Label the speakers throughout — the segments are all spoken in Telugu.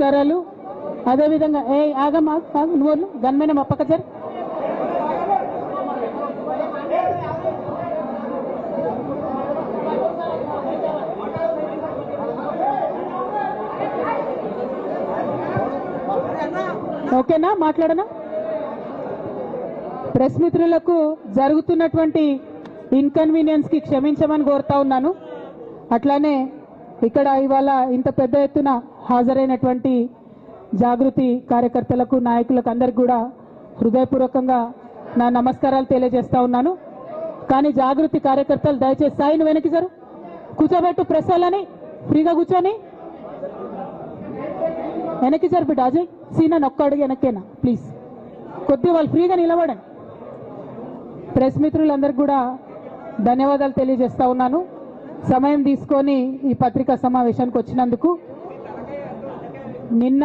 Speaker 1: నమస్కారాలు. అదేవిధంగా ఆగమ్మా నువ్వు గన్మేనే మా పక్క సార్. ఓకేనా, మాట్లాడనా? ప్రెస్ మిత్రులకు జరుగుతున్నటువంటి ఇన్కన్వీనియన్స్ కి క్షమించమని కోరుతా ఉన్నాను. అట్లానే ఇక్కడ ఇవాళ ఇంత పెద్ద ఎత్తున హాజరైనటువంటి జాగృతి కార్యకర్తలకు, నాయకులకు అందరికి కూడా హృదయపూర్వకంగా నా నమస్కారాలు తెలియజేస్తా ఉన్నాను. కానీ జాగృతి కార్యకర్తలు దయచేసి సాయిని వెనక్కి జరు కూర్చోబెట్టు, ప్రెస్ వాళ్ళని ఫ్రీగా కూర్చొని వెనక్కి జరు బిడ్డ. అజయ్ సీనా ఒక్క అడుగు వెనక్కేనా ప్లీజ్, కొద్దిగా వాళ్ళు ఫ్రీగా నిలబడండి. ప్రెస్ మిత్రులందరికీ కూడా ధన్యవాదాలు తెలియజేస్తా ఉన్నాను సమయం తీసుకొని ఈ పత్రికా సమావేశానికి వచ్చినందుకు. నిన్న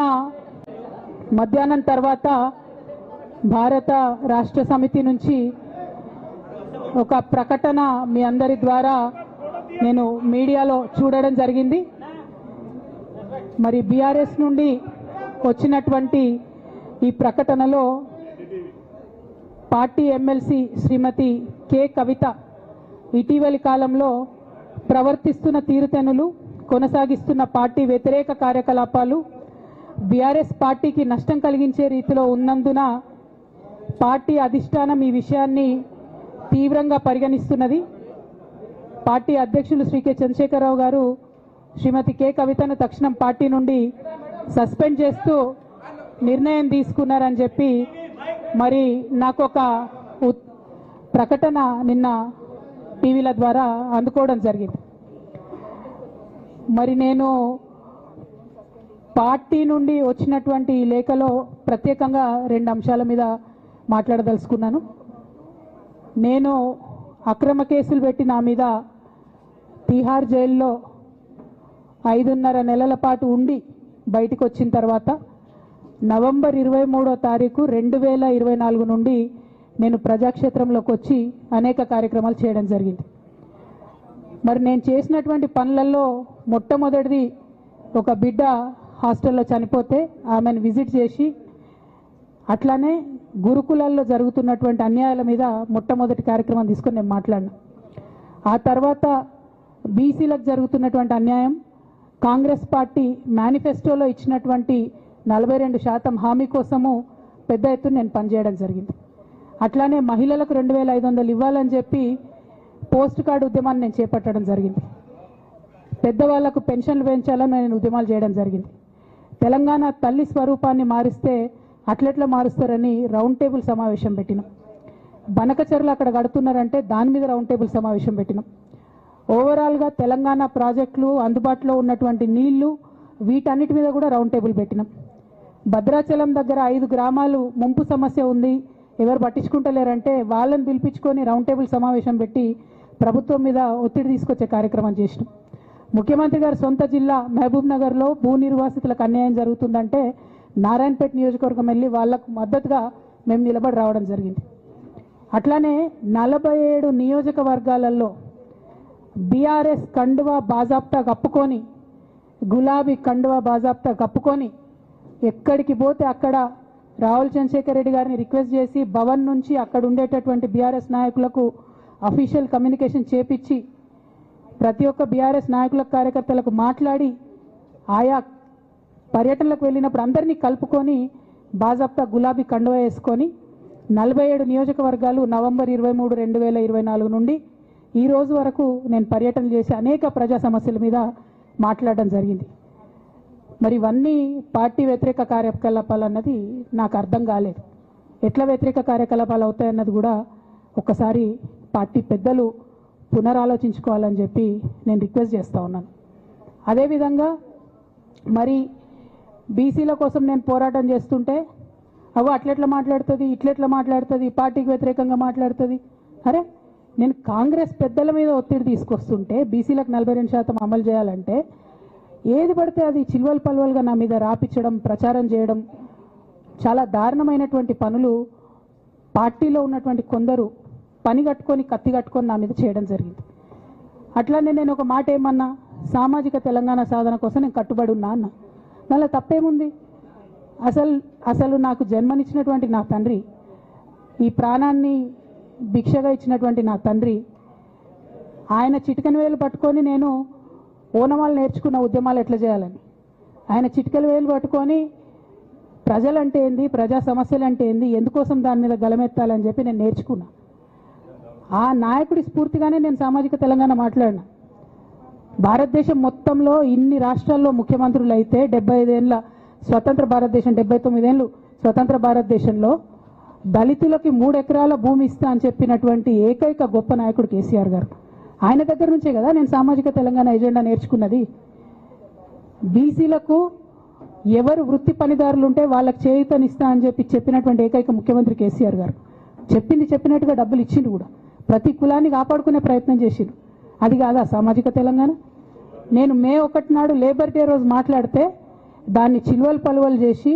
Speaker 1: మధ్యాహ్నం తర్వాత భారత రాష్ట్ర సమితి నుంచి ఒక ప్రకటన మీ అందరి ద్వారా నేను మీడియాలో చూడడం జరిగింది. మరి బీఆర్ఎస్ నుండి వచ్చినటువంటి ఈ ప్రకటనలో పార్టీ ఎమ్మెల్సీ శ్రీమతి కె కవిత ఇటీవలి కాలంలో ప్రవర్తిస్తున్న తీరుతెన్నులు, కొనసాగిస్తున్న పార్టీ వ్యతిరేక కార్యకలాపాలు బీఆర్ఎస్ పార్టీకి నష్టం కలిగించే రీతిలో ఉన్నందున పార్టీ అధిష్టానం ఈ విషయాన్ని తీవ్రంగా పరిగణిస్తున్నది. పార్టీ అధ్యక్షులు శ్రీ కె చంద్రశేఖరరావు గారు శ్రీమతి కె కవితను తక్షణం పార్టీ నుండి సస్పెండ్ చేస్తూ నిర్ణయం తీసుకున్నారని చెప్పి మరి నాకు ఒక ప్రకటన నిన్న టీవీల ద్వారా అందుకోవడం జరిగింది. మరి నేను పార్టీ నుండి వచ్చినటువంటి ఈ లేఖలో ప్రత్యేకంగా 2 అంశాల మీద మాట్లాడదలుచుకున్నాను. నేను అక్రమ కేసులు పెట్టి నా మీద తిహార్ జైల్లో 5.5 నెలల పాటు ఉండి బయటకు వచ్చిన తర్వాత నవంబర్ 23వ తారీఖు 2024 నుండి నేను ప్రజాక్షేత్రంలోకి వచ్చి అనేక కార్యక్రమాలు చేయడం జరిగింది. మరి నేను చేసినటువంటి పనులలో మొట్టమొదటిది, ఒక బిడ్డ హాస్టల్లో చనిపోతే ఆమెను విజిట్ చేసి, అట్లానే గురుకులాల్లో జరుగుతున్నటువంటి అన్యాయాల మీద మొట్టమొదటి కార్యక్రమం తీసుకొని నేను మాట్లాడినా. ఆ తర్వాత బీసీలకు జరుగుతున్నటువంటి అన్యాయం, కాంగ్రెస్ పార్టీ మేనిఫెస్టోలో ఇచ్చినటువంటి 42% హామీ కోసము పెద్ద ఎత్తున నేను పనిచేయడం జరిగింది. అట్లానే మహిళలకు 2500 ఇవ్వాలని చెప్పి పోస్ట్ కార్డు ఉద్యమాన్ని నేను చేపట్టడం జరిగింది. పెద్దవాళ్లకు పెన్షన్లు పెంచాలని నేను ఉద్యమాలు చేయడం జరిగింది. తెలంగాణ తల్లి స్వరూపాన్ని మారిస్తే అట్లెట్లా మారుస్తారని రౌండ్ టేబుల్ సమావేశం పెట్టినాం. బనకచర్లు అక్కడ కడుతున్నారంటే దాని మీద రౌండ్ టేబుల్ సమావేశం పెట్టినాం. ఓవరాల్గా తెలంగాణ ప్రాజెక్టులు, అందుబాటులో ఉన్నటువంటి నీళ్లు, వీటన్నిటి మీద కూడా రౌండ్ టేబుల్ పెట్టినాం. భద్రాచలం దగ్గర 5 గ్రామాలు ముంపు సమస్య ఉంది, ఎవరు పట్టించుకుంటలేరంటే వాళ్ళని పిలిపించుకొని రౌండ్ టేబుల్ సమావేశం పెట్టి ప్రభుత్వం మీద ఒత్తిడి తీసుకొచ్చే కార్యక్రమం చేసినాం. ముఖ్యమంత్రి గారు సొంత జిల్లా మహబూబ్ నగర్లో భూ నిర్వాసితులకు అన్యాయం జరుగుతుందంటే నారాయణపేట నియోజకవర్గం వెళ్ళి వాళ్లకు మద్దతుగా మేము నిలబడి రావడం జరిగింది. అట్లానే 47 నియోజకవర్గాలలో బీఆర్ఎస్ కండువా బాజాప్తా కప్పుకొని, గులాబీ కండువా బాజాప్తా కప్పుకొని ఎక్కడికి పోతే అక్కడ రాహుల్ చంద్రశేఖర్ రెడ్డి గారిని రిక్వెస్ట్ చేసి భవన్ నుంచి అక్కడ ఉండేటటువంటి బీఆర్ఎస్ నాయకులకు అఫీషియల్ కమ్యూనికేషన్ చేపించి ప్రతి ఒక్క బీఆర్ఎస్ నాయకులకు, కార్యకర్తలకు మాట్లాడి ఆయా పర్యటనలకు వెళ్ళినప్పుడు అందరినీ కలుపుకొని బాజాప్తా గులాబీ కండువా వేసుకొని 47 నియోజకవర్గాలు నవంబర్ 23, 2024 నుండి ఈ రోజు వరకు నేను పర్యటన చేసి అనేక ప్రజా సమస్యల మీద మాట్లాడడం జరిగింది. మరి ఇవన్నీ పార్టీ వ్యతిరేక కార్యకలాపాలు అన్నది నాకు అర్థం కాలేదు. ఎట్లా వ్యతిరేక కార్యకలాపాలు అవుతాయన్నది కూడా ఒకసారి పార్టీ పెద్దలు పునరాలోచించుకోవాలని చెప్పి నేను రిక్వెస్ట్ చేస్తూ ఉన్నాను. అదేవిధంగా మరి బీసీల కోసం నేను పోరాటం చేస్తుంటే అట్లెట్లా మాట్లాడుతుంది, ఇట్లెట్లా మాట్లాడుతుంది, పార్టీకి వ్యతిరేకంగా మాట్లాడుతుంది. అరే, నేను కాంగ్రెస్ పెద్దల మీద ఒత్తిడి తీసుకొస్తుంటే బీసీలకు 42% అమలు చేయాలంటే ఏది పడితే అది చిల్వల్ పల్వల్గా నా మీద రాపించడం, ప్రచారం చేయడం, చాలా దారుణమైనటువంటి పనులు పార్టీలో ఉన్నటువంటి కొందరు పని కట్టుకొని, కత్తి కట్టుకొని నా మీద చేయడం జరిగింది. అట్లానే నేను ఒక మాట ఏమన్నా, సామాజిక తెలంగాణ సాధన కోసం నేను కట్టుబడి ఉన్నా అన్న. దానిలో తప్పేముంది? అసలు నాకు జన్మనిచ్చినటువంటి నా తండ్రి, ఈ ప్రాణాన్ని భిక్షగా ఇచ్చినటువంటి నా తండ్రి, ఆయన చిటికెన వేలు పట్టుకొని నేను ఓనమాలు నేర్చుకున్న ఉద్యమాలు ఎట్లా చేయాలని, ఆయన చిటికెల వేలు పట్టుకొని ప్రజలంటే ఏంది, ప్రజా సమస్యలు అంటే ఏంది, ఎందుకోసం దాని మీద గలమెత్తాలని చెప్పి నేను నేర్చుకున్నా. ఆ నాయకుడి స్ఫూర్తిగానే నేను సామాజిక తెలంగాణ మాట్లాడినా. భారతదేశం మొత్తంలో ఇన్ని రాష్ట్రాల్లో ముఖ్యమంత్రులు అయితే 75 ఏళ్ళ స్వతంత్ర భారతదేశం, 79 ఏళ్ళు స్వతంత్ర భారతదేశంలో దళితులకి 3 ఎకరాల భూమి ఇస్తా అని చెప్పినటువంటి ఏకైక గొప్ప నాయకుడు కేసీఆర్ గారు. ఆయన దగ్గర నుంచే కదా నేను సామాజిక తెలంగాణ ఎజెండా నేర్చుకున్నది. బీసీలకు ఎవరు వృత్తి పనిదారులు ఉంటే వాళ్ళకి చేయూతనిస్తా అని చెప్పినటువంటి ఏకైక ముఖ్యమంత్రి కేసీఆర్ గారు. చెప్పినట్టుగా డబ్బులు ఇచ్చిండు కూడా, ప్రతి కులాన్ని కాపాడుకునే ప్రయత్నం చేసిండు. అది కాదా సామాజిక తెలంగాణ? నేను మే 1 నాడు లేబర్ డే రోజు మాట్లాడితే దాన్ని చిల్వలు పలువలు చేసి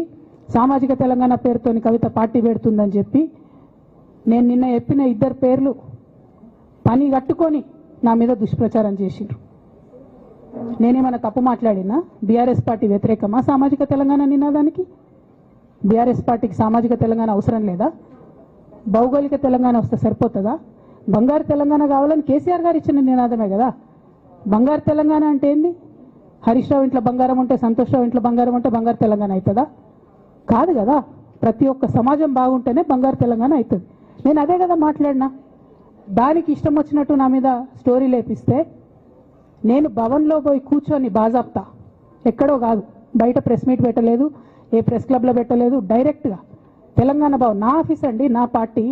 Speaker 1: సామాజిక తెలంగాణ పేరుతోని కవిత పార్టీ పెడుతుందని చెప్పి నేను నిన్న చెప్పిన 2 పేర్లు పని కట్టుకొని నా మీద దుష్ప్రచారం చేసిండ్రు. నేనేమైనా తప్పు మాట్లాడినా? బీఆర్ఎస్ పార్టీ వ్యతిరేకమా సామాజిక తెలంగాణ నినాదానికి? బీఆర్ఎస్ పార్టీకి సామాజిక తెలంగాణ అవసరం లేదా? భౌగోళిక తెలంగాణ వస్తే సరిపోతుందా? బంగారు తెలంగాణ కావాలని కేసీఆర్ గారు ఇచ్చిన నినాదమే కదా. బంగారు తెలంగాణ అంటే ఏంది? హరీష్ రావు ఇంట్లో బంగారం ఉంటే, సంతోష్ రావు ఇంట్లో బంగారం ఉంటే బంగారు తెలంగాణ అవుతుందా? కాదు కదా. ప్రతి ఒక్క సమాజం బాగుంటేనే బంగారు తెలంగాణ అవుతుంది. నేను అదే కదా మాట్లాడినా. దానికి ఇష్టం వచ్చినట్టు నా మీద స్టోరీ లేపిస్తే నేను భవన్లో పోయి కూర్చొని బాజాప్తా, ఎక్కడో కాదు, బయట ప్రెస్ మీట్ పెట్టలేదు, ఏ ప్రెస్ క్లబ్లో పెట్టలేదు, డైరెక్ట్గా తెలంగాణ భవన్ నా ఆఫీస్ అండి, నా పార్టీ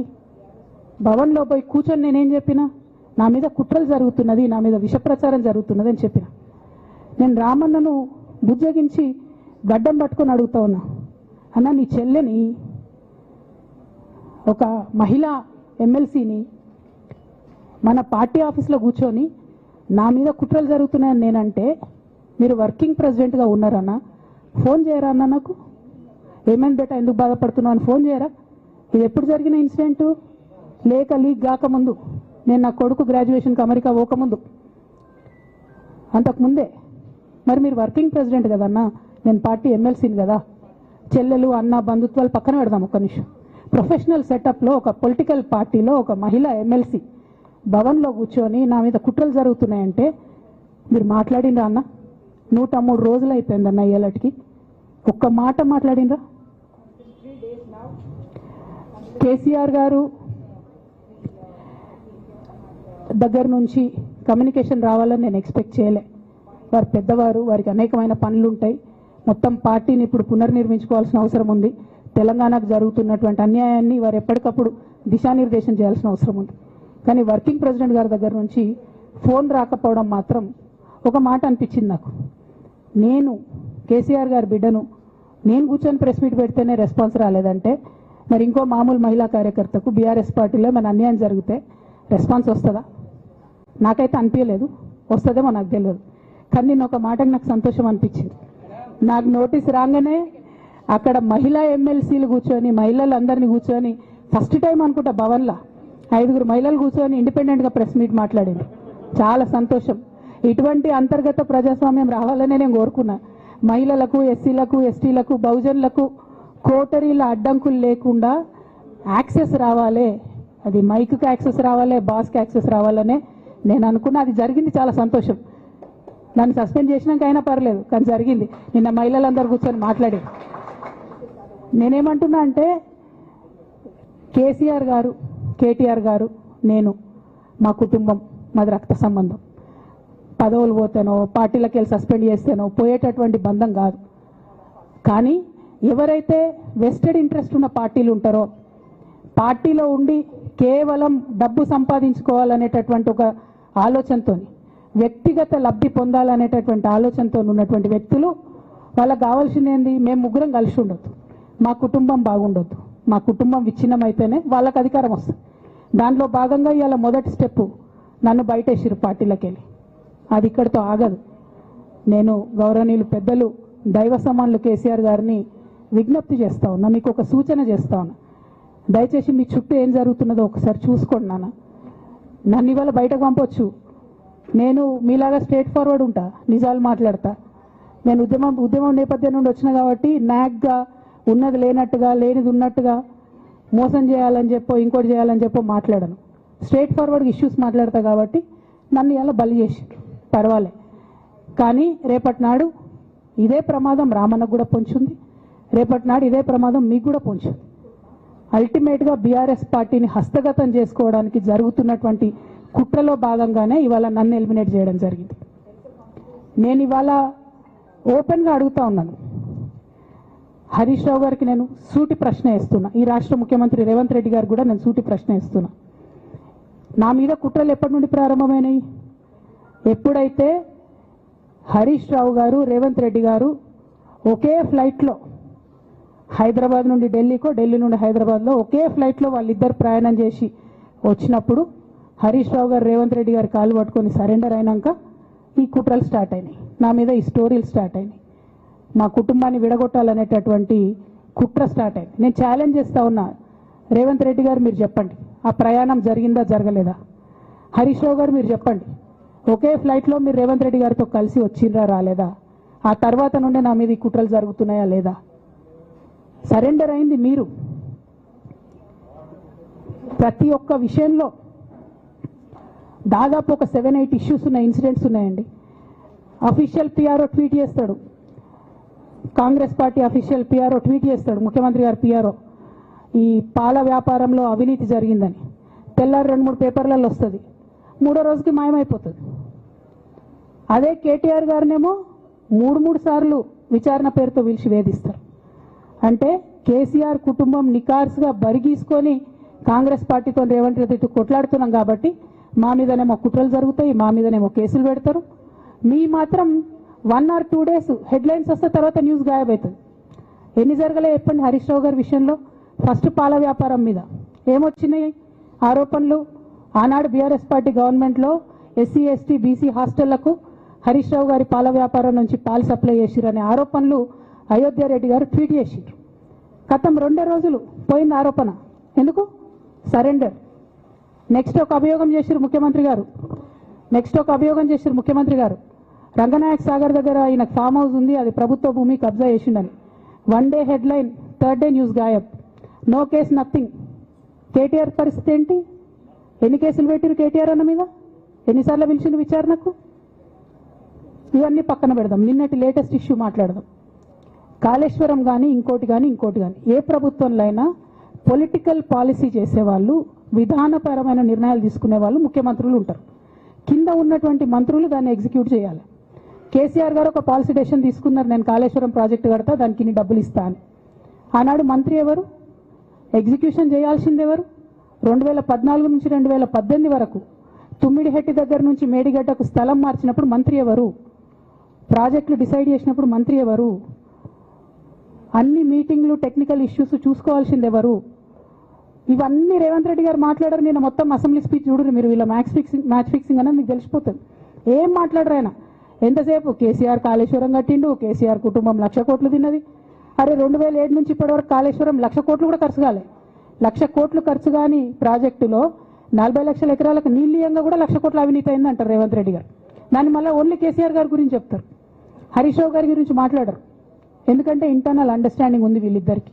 Speaker 1: భవన్లో పోయి కూర్చొని నేనేం చెప్పినా? నా మీద కుట్రలు జరుగుతున్నది, నా మీద విషప్రచారం జరుగుతున్నది అని చెప్పిన. నేను రామన్నను బుజ్జగించి గడ్డం పట్టుకొని అడుగుతా ఉన్నా, అన్న నీ చెల్లెని, ఒక మహిళా ఎమ్మెల్సీని మన పార్టీ ఆఫీస్లో కూర్చొని నా మీద కుట్రలు జరుగుతున్నాయని నేనంటే మీరు వర్కింగ్ ప్రెసిడెంట్గా ఉన్నారన్న, ఫోన్ చేయరా అన్న నాకు? ఏమైంది బేటా, ఎందుకు బాధపడుతున్నావు అని ఫోన్ చేయరా? ఇది ఎప్పుడు జరిగిన ఇన్సిడెంటు? లేక లీక్ కాకముందు, నేను నా కొడుకు గ్రాడ్యుయేషన్కి అమెరికా పోకముందు, అంతకుముందే. మరి మీరు వర్కింగ్ ప్రెసిడెంట్ కదన్నా, నేను పార్టీ ఎమ్మెల్సీని కదా. చెల్లెలు అన్న బంధుత్వాలు పక్కన పెడదాం ఒక్క నిమిషం. ప్రొఫెషనల్ సెటప్లో ఒక పొలిటికల్ పార్టీలో ఒక మహిళా ఎమ్మెల్సీ భవన్లో కూర్చొని నా మీద కుట్రలు జరుగుతున్నాయంటే మీరు మాట్లాడినరా అన్న? 103 రోజులు అయిపోయిందన్న ఇయ్యాలటికి, ఒక్క మాట మాట్లాడినరా? కేసీఆర్ గారు దగ్గర నుంచి కమ్యూనికేషన్ రావాలని నేను ఎక్స్పెక్ట్ చేయలే. వారు పెద్దవారు, వారికి అనేకమైన పనులు ఉంటాయి. మొత్తం పార్టీని ఇప్పుడు పునర్నిర్మించుకోవాల్సిన అవసరం ఉంది. తెలంగాణకు జరుగుతున్నటువంటి అన్యాయాన్ని వారు ఎప్పటికప్పుడు దిశానిర్దేశం చేయాల్సిన అవసరం ఉంది. కానీ వర్కింగ్ ప్రెసిడెంట్ గారి దగ్గర నుంచి ఫోన్ రాకపోవడం మాత్రం ఒక మాట అనిపించింది నాకు. నేను కేసీఆర్ గారి బిడ్డను, నేను కూర్చొని ప్రెస్ మీట్ పెడితేనే రెస్పాన్స్ రాలేదంటే మరి ఇంకో మామూలు మహిళా కార్యకర్తకు బీఆర్ఎస్ పార్టీలో మన అన్యాయం జరిగితే రెస్పాన్స్ వస్తుందా? నాకైతే అనిపించలేదు. వస్తుందేమో నాకు తెలియదు. కానీ నేను ఒక మాటకు నాకు సంతోషం అనిపించింది. నాకు నోటీస్ రాగానే అక్కడ మహిళా ఎమ్మెల్సీలు కూర్చొని, మహిళలందరినీ కూర్చొని, ఫస్ట్ టైం అనుకుంటా భవన్లో 5 మహిళలు కూర్చొని ఇండిపెండెంట్గా ప్రెస్ మీట్ మాట్లాడింది. చాలా సంతోషం. ఇటువంటి అంతర్గత ప్రజాస్వామ్యం రావాలనే నేను కోరుకున్నా. మహిళలకు, ఎస్సీలకు, ఎస్టీలకు, బహుజనులకు కోటరీల అడ్డంకులు లేకుండా యాక్సెస్ రావాలి. అది మైక్కి యాక్సెస్ రావాలి, బాస్కి యాక్సెస్ రావాలనే నేను అనుకున్నా. అది జరిగింది, చాలా సంతోషం. నన్ను సస్పెండ్ చేసినాక అయినా పర్లేదు, కానీ జరిగింది. నిన్న మహిళలందరూ కూర్చొని మాట్లాడి నేనేమంటున్నా అంటే, కేసీఆర్ గారు, కేటీఆర్ గారు, నేను, మా కుటుంబం, మాది రక్త సంబంధం. పదవులు పోతేనో, పార్టీలకు వెళ్ళి సస్పెండ్ చేస్తేనో పోయేటటువంటి బంధం కాదు. కానీ ఎవరైతే వెస్టెడ్ ఇంట్రెస్ట్ ఉన్న పార్టీలు ఉంటారో, పార్టీలో ఉండి కేవలం డబ్బు సంపాదించుకోవాలనేటటువంటి ఒక ఆలోచనతో, వ్యక్తిగత లబ్ధి పొందాలనేటటువంటి ఆలోచనతో ఉన్నటువంటి వ్యక్తులు, వాళ్ళకి కావాల్సింది ఏంది? మేము ముగ్గురం కలిసి ఉండొద్దు, మా కుటుంబం బాగుండొద్దు, మా కుటుంబం విచ్ఛిన్నం అయితేనే వాళ్ళకి అధికారం వస్తుంది. దాంట్లో భాగంగా ఇవాళ మొదటి స్టెప్పు నన్ను బయటేసిరు పార్టీలకు వెళ్ళి. అది ఇక్కడితో ఆగదు. నేను గౌరవనీయులు పెద్దలు దైవ సమానులు కేసీఆర్ గారిని విజ్ఞప్తి చేస్తా ఉన్నా, మీకు ఒక సూచన చేస్తా ఉన్నా. దయచేసి మీ చుట్టూ ఏం జరుగుతున్నదో ఒకసారి చూసుకోండి నాన్న. నన్ను ఇవాళ బయటకు పంపొచ్చు, నేను మీలాగా స్ట్రేట్ ఫార్వర్డ్ ఉంటా, నిజాలు మాట్లాడతా. నేను ఉద్యమం నేపథ్యం నుండి వచ్చిన కాబట్టి నాగ్గా ఉన్నది లేనట్టుగా లేనిది ఉన్నట్టుగా మోసం చేయాలని చెప్పో ఇంకోటి చేయాలని చెప్పో మాట్లాడను. స్ట్రైట్ ఫార్వర్డ్ ఇష్యూస్ మాట్లాడతా కాబట్టి నన్ను ఇలా బలి చేసి పర్వాలే. కానీ రేపటి నాడు ఇదే ప్రమాదం రామన్నకు కూడా పొంచుంది, రేపటి నాడు ఇదే ప్రమాదం మీకు కూడా పొంచుంది. అల్టిమేట్గా బీఆర్ఎస్ పార్టీని హస్తగతం చేసుకోవడానికి జరుగుతున్నటువంటి కుట్రలో భాగంగానే ఇవాళ నన్ను ఎలిమినేట్ చేయడం జరిగింది. నేను ఇవాళ ఓపెన్గా అడుగుతా ఉన్నాను, హరీష్ రావు గారికి నేను సూటి ప్రశ్న వేస్తున్నా, ఈ రాష్ట్ర ముఖ్యమంత్రి రేవంత్ రెడ్డి గారు కూడా నేను సూటి ప్రశ్న వేస్తున్నా. నా మీద కుట్రలు ఎప్పటి నుండి ప్రారంభమైనాయి? ఎప్పుడైతే హరీష్ రావు గారు రేవంత్ రెడ్డి గారు ఒకే ఫ్లైట్లో హైదరాబాద్ నుండి ఢిల్లీకో, ఢిల్లీ నుండి హైదరాబాద్లో ఒకే ఫ్లైట్లో వాళ్ళిద్దరు ప్రయాణం చేసి వచ్చినప్పుడు హరీష్ రావు గారు రేవంత్ రెడ్డి గారు కాలు పట్టుకొని సరెండర్ అయినాక ఈ కుట్రలు స్టార్ట్ అయినాయి, నా మీద ఈ స్టోరీలు స్టార్ట్ అయినాయి, మా కుటుంబాన్ని విడగొట్టాలనేటటువంటి కుట్ర స్టార్ట్ అయింది. నేను ఛాలెంజ్ చేస్తా ఉన్నా, రేవంత్ రెడ్డి గారు మీరు చెప్పండి, ఆ ప్రయాణం జరిగిందా జరగలేదా? హరీష్ రావు గారు మీరు చెప్పండి, ఒకే ఫ్లైట్లో మీరు రేవంత్ రెడ్డి గారితో కలిసి వచ్చిండ్రా రాలేదా? ఆ తర్వాత నుండే నా మీద ఈ కుట్రలు జరుగుతున్నాయా లేదా? సరెండర్ అయింది మీరు. ప్రతి ఒక్క విషయంలో దాదాపు ఒక 7-8 ఇష్యూస్ ఉన్నాయి, ఇన్సిడెంట్స్ ఉన్నాయండి. అఫీషియల్ పిఆర్ఓ ట్వీట్ చేస్తాడు, Congress party official PRO tweet చేస్తాడు, ముఖ్యమంత్రి గారు పిఆర్ఓ, ఈ పాల వ్యాపారంలో అవినీతి జరిగిందని. తెల్లారి 2-3 పేపర్లలో వస్తుంది, 3వ రోజుకి మాయమైపోతుంది. అదే కేటీఆర్ గారినేమో 3 సార్లు విచారణ పేరుతో పిలిచి వేధిస్తారు. అంటే కేసీఆర్ కుటుంబం నికార్స్గా బరిగీసుకొని కాంగ్రెస్ పార్టీతో రేవంత్ రెడ్డితో కొట్లాడుతున్నాం కాబట్టి మా మీదనేమో కుట్రలు జరుగుతాయి, మా మీదనేమో కేసులు పెడతారు. మీ మాత్రం 1 or 2 days హెడ్లైన్స్ వస్తే తర్వాత న్యూస్ గాయబవుతుంది. ఎన్ని జరగలే చెప్పండి హరీష్ రావు గారి విషయంలో? ఫస్ట్ పాల వ్యాపారం మీద ఏమొచ్చినాయి ఆరోపణలు? ఆనాడు బీఆర్ఎస్ పార్టీ గవర్నమెంట్లో SC ST BC హాస్టళ్లకు Harish Rao గారి పాల వ్యాపారం నుంచి పాలు సప్లై చేసిరనే ఆరోపణలు అయోధ్య రెడ్డి గారు ట్వీట్ చేసిరు. గతం 2 రోజులు పోయింది ఆరోపణ. ఎందుకు? సరెండర్. నెక్స్ట్ ఒక అభియోగం చేసిరు ముఖ్యమంత్రి గారు, రంగనాయక్ సాగర్ దగ్గర ఆయన ఫామ్ హౌస్ ఉంది, అది ప్రభుత్వ భూమి, కబ్జా చేసిండని. 1 day headline, 3rd day news గాయబ్. No case, nothing. కేటీఆర్ పరిస్థితి ఏంటి? ఎన్ని కేసులు పెట్టిరు కేటీఆర్ అన్న మీద? ఎన్నిసార్లు పిలిచిండు విచారణకు? ఇవన్నీ పక్కన పెడదాం, నిన్నటి లేటెస్ట్ ఇష్యూ మాట్లాడదాం. కాళేశ్వరం కానీ ఇంకోటి కానీ ఏ ప్రభుత్వంలో అయినా పొలిటికల్ పాలసీ చేసేవాళ్ళు, విధానపరమైన నిర్ణయాలు తీసుకునే వాళ్ళు ముఖ్యమంత్రులు ఉంటారు. కింద ఉన్నటువంటి మంత్రులు దాన్ని ఎగ్జిక్యూట్ చేయాలి. కేసీఆర్ గారు ఒక పాలసీ డెసిషన్ తీసుకున్నారు, నేను కాళేశ్వరం ప్రాజెక్టు కడతా, దానికి ఇన్ని డబ్బులు ఇస్తాను. ఆనాడు మంత్రి ఎవరు? ఎగ్జిక్యూషన్ చేయాల్సింది ఎవరు? 2014 నుంచి 2018 వరకు తుమ్మిడిహెట్టి దగ్గర నుంచి మేడిగడ్డకు స్థలం మార్చినప్పుడు మంత్రి ఎవరు? ప్రాజెక్టులు డిసైడ్ చేసినప్పుడు మంత్రి ఎవరు? అన్ని మీటింగ్లు టెక్నికల్ ఇష్యూస్ చూసుకోవాల్సింది ఎవరు? ఇవన్నీ రేవంత్ రెడ్డి గారు మాట్లాడారు. నేను మొత్తం అసెంబ్లీ స్పీచ్ చూడరు మీరు, వీళ్ళ మ్యాచ్ ఫిక్సింగ్ అనేది మీకు తెలిసిపోతుంది. ఏం మాట్లాడరు ఆయన. ఎంతసేపు కేసీఆర్ కాళేశ్వరం కట్టిండు, కేసీఆర్ కుటుంబం 1,00,000 కోట్లు తిన్నది. అరే 2007 నుంచి ఇప్పటివరకు కాళేశ్వరం 1,00,000 కోట్లు కూడా ఖర్చు కాలే. 1,00,000 కోట్లు ఖర్చు కాని ప్రాజెక్టులో 40 లక్షల ఎకరాలకు నీళ్ళీయంగా కూడా 1,00,000 కోట్ల అవినీతి అయింది అంటారు రేవంత్ రెడ్డి గారు. దాన్ని మళ్ళీ ఓన్లీ కేసీఆర్ గారి గురించి చెప్తారు, హరీష్ రావు గారి గురించి మాట్లాడరు. ఎందుకంటే ఇంటర్నల్ అండర్స్టాండింగ్ ఉంది వీళ్ళిద్దరికి.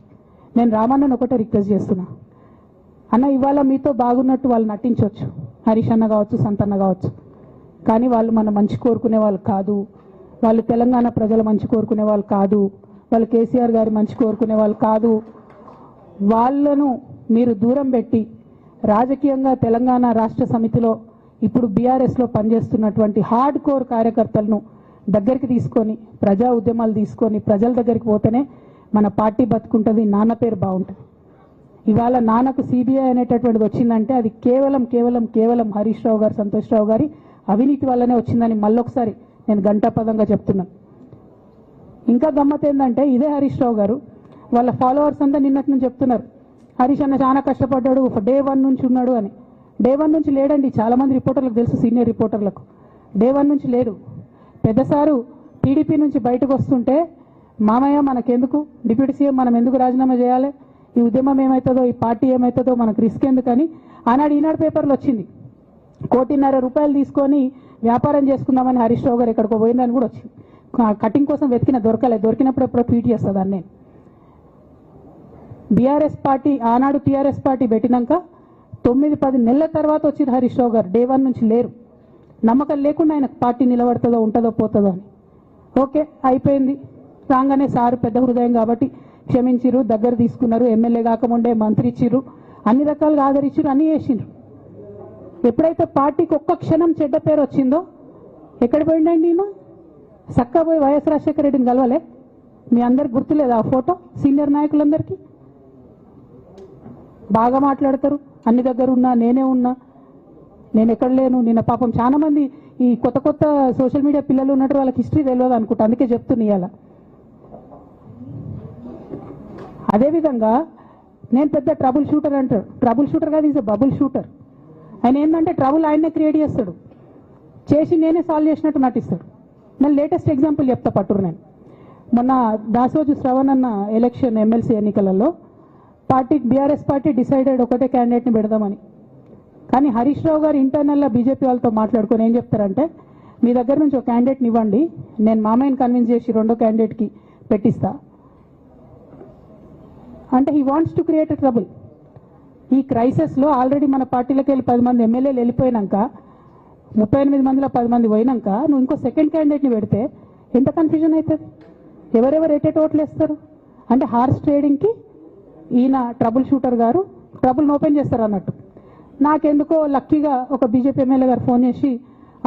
Speaker 1: నేను రామన్నను ఒకటే రిక్వెస్ట్ చేస్తున్నా, అన్న ఇవాళ మీతో బాగున్నట్టు వాళ్ళు నటించవచ్చు, హరీష్ అన్న కావచ్చు, సంతన్న కావచ్చు, కానీ వాళ్ళు మన మంచి కోరుకునే వాళ్ళు కాదు, వాళ్ళు తెలంగాణ ప్రజల మంచి కోరుకునే వాళ్ళు కాదు, వాళ్ళు కేసీఆర్ గారి మంచి కోరుకునే వాళ్ళు కాదు. వాళ్ళను మీరు దూరం పెట్టి రాజకీయంగా తెలంగాణ రాష్ట్ర సమితిలో ఇప్పుడు బీఆర్ఎస్లో పనిచేస్తున్నటువంటి హార్డ్ కోర్ కార్యకర్తలను దగ్గరికి తీసుకొని ప్రజా ఉద్యమాలు తీసుకొని ప్రజల దగ్గరికి పోతేనే మన పార్టీ బతుకుంటుంది, నాన్న పేరు బాగుంటుంది. ఇవాళ నాన్నకు సిబిఐ అనేటటువంటిది వచ్చిందంటే అది కేవలం హరీష్ రావు గారు, సంతోష్ రావు గారి అవినీతి వల్లనే వచ్చిందని మళ్ళొకసారి నేను గంటాపదంగా చెప్తున్నాను. ఇంకా గమ్మత్ ఏంటంటే ఇదే హరీష్ రావు గారు వాళ్ళ ఫాలోవర్స్ అంతా నిన్నటి నుంచి చెప్తున్నారు, హరీష్ అన్న చాలా కష్టపడ్డాడు, డే 1 నుంచి ఉన్నాడు అని. డే 1 నుంచి లేడండి, చాలామంది రిపోర్టర్లకు తెలుసు, సీనియర్ రిపోర్టర్లకు. డే 1 నుంచి లేదు. పెద్దసారు టీడీపీ నుంచి బయటకు వస్తుంటే మామయ్య మనకెందుకు, డిప్యూటీ సీఎం మనం ఎందుకు రాజీనామా చేయాలి, ఈ ఉద్యమం ఏమవుతుందో, ఈ పార్టీ ఏమవుతుందో మనకు రిస్క్ ఎందుకని ఆనాడు ఈనాడు పేపర్లో వచ్చింది. 1,50,00,000 రూపాయలు తీసుకొని వ్యాపారం చేసుకుందామని హరీష్ రావు గారు ఎక్కడికో పోయిందని కూడా వచ్చింది. కటింగ్ కోసం వెతికిన దొరికినప్పుడు ఎప్పుడో ట్వీట్ చేస్తుందని నేను. బీఆర్ఎస్ పార్టీ ఆనాడు టీఆర్ఎస్ పార్టీ పెట్టినాక 9-10 నెలల తర్వాత వచ్చిన హరీష్ రావు గారు డే 1 నుంచి లేరు. నమ్మకం లేకుండా ఆయన పార్టీ నిలబడుతుందో ఉంటుందో పోతుందో అని. ఓకే అయిపోయింది. రాగానే సారు పెద్ద హృదయం కాబట్టి క్షమించిరు, దగ్గర తీసుకున్నారు, ఎమ్మెల్యే కాకముందే మంత్రి ఇచ్చిర్రు, అన్ని రకాలుగా ఆదరించారు, అన్నీ చేసిండ్రు. ఎప్పుడైతే పార్టీకి ఒక్క క్షణం చెడ్డ పేరు వచ్చిందో ఎక్కడ పోయిండండి ఈయన? చక్కగా పోయి వైఎస్ రాజశేఖర రెడ్డిని కలవలే? మీ అందరికి గుర్తులేదు ఆ ఫోటో? సీనియర్ నాయకులందరికీ బాగా మాట్లాడతారు, అన్ని దగ్గర ఉన్నా, నేనే ఉన్నా, నేను ఎక్కడ లేను. నిన్న పాపం చాలా మంది ఈ కొత్త సోషల్ మీడియా పిల్లలు ఉన్నట్టు వాళ్ళకి హిస్టరీ తెలియదు అనుకుంటా, అందుకే చెప్తున్నా ఇవాళ. అదేవిధంగా నేను పెద్ద ట్రబుల్ షూటర్ అంటాడు. ట్రబుల్ షూటర్ కాదు, ఈజ్ బబుల్ షూటర్. ఆయన ఏంటంటే ట్రబుల్ ఆయన్నే క్రియేట్ చేస్తాడు, చేసి నేనే సాల్వ్ చేసినట్టు నటిస్తాడు. నేను లేటెస్ట్ ఎగ్జాంపుల్ చెప్తా పట్టురు. నేను మొన్న దాసోజు శ్రవణ్ అన్న ఎలక్షన్ ఎమ్మెల్సీ ఎన్నికలలో బీఆర్ఎస్ పార్టీ డిసైడెడ్ ఒకటే క్యాండిడేట్ని పెడదామని. కానీ హరీష్ రావు గారు ఇంటర్నల్గా బీజేపీ వాళ్ళతో మాట్లాడుకొని ఏం చెప్తారంటే, మీ దగ్గర నుంచి ఒక క్యాండిడేట్ని ఇవ్వండి, నేను మామయ్యని కన్విన్స్ చేసి రెండో క్యాండిడేట్కి పెట్టిస్తా అంటే he wants to create a trouble. ఈ క్రైసిస్లో ఆల్రెడీ మన పార్టీలోకి వెళ్ళి 10 మంది ఎమ్మెల్యేలు వెళ్ళిపోయినాక, 38 మందిలో 10 మంది పోయినాక నువ్వు ఇంకో సెకండ్ క్యాండిడేట్ని పెడితే ఎంత కన్ఫ్యూజన్ అవుతుంది? ఎవరెవరు ఎటెట్ ఓట్లు వేస్తారు? అంటే హార్స్ ట్రేడింగ్కి ఈయన ట్రబుల్ షూటర్ గారు ట్రబుల్ని ఓపెన్ చేస్తారు అన్నట్టు. నాకెందుకో లక్కీగా ఒక బీజేపీ ఎమ్మెల్యే గారు ఫోన్ చేసి,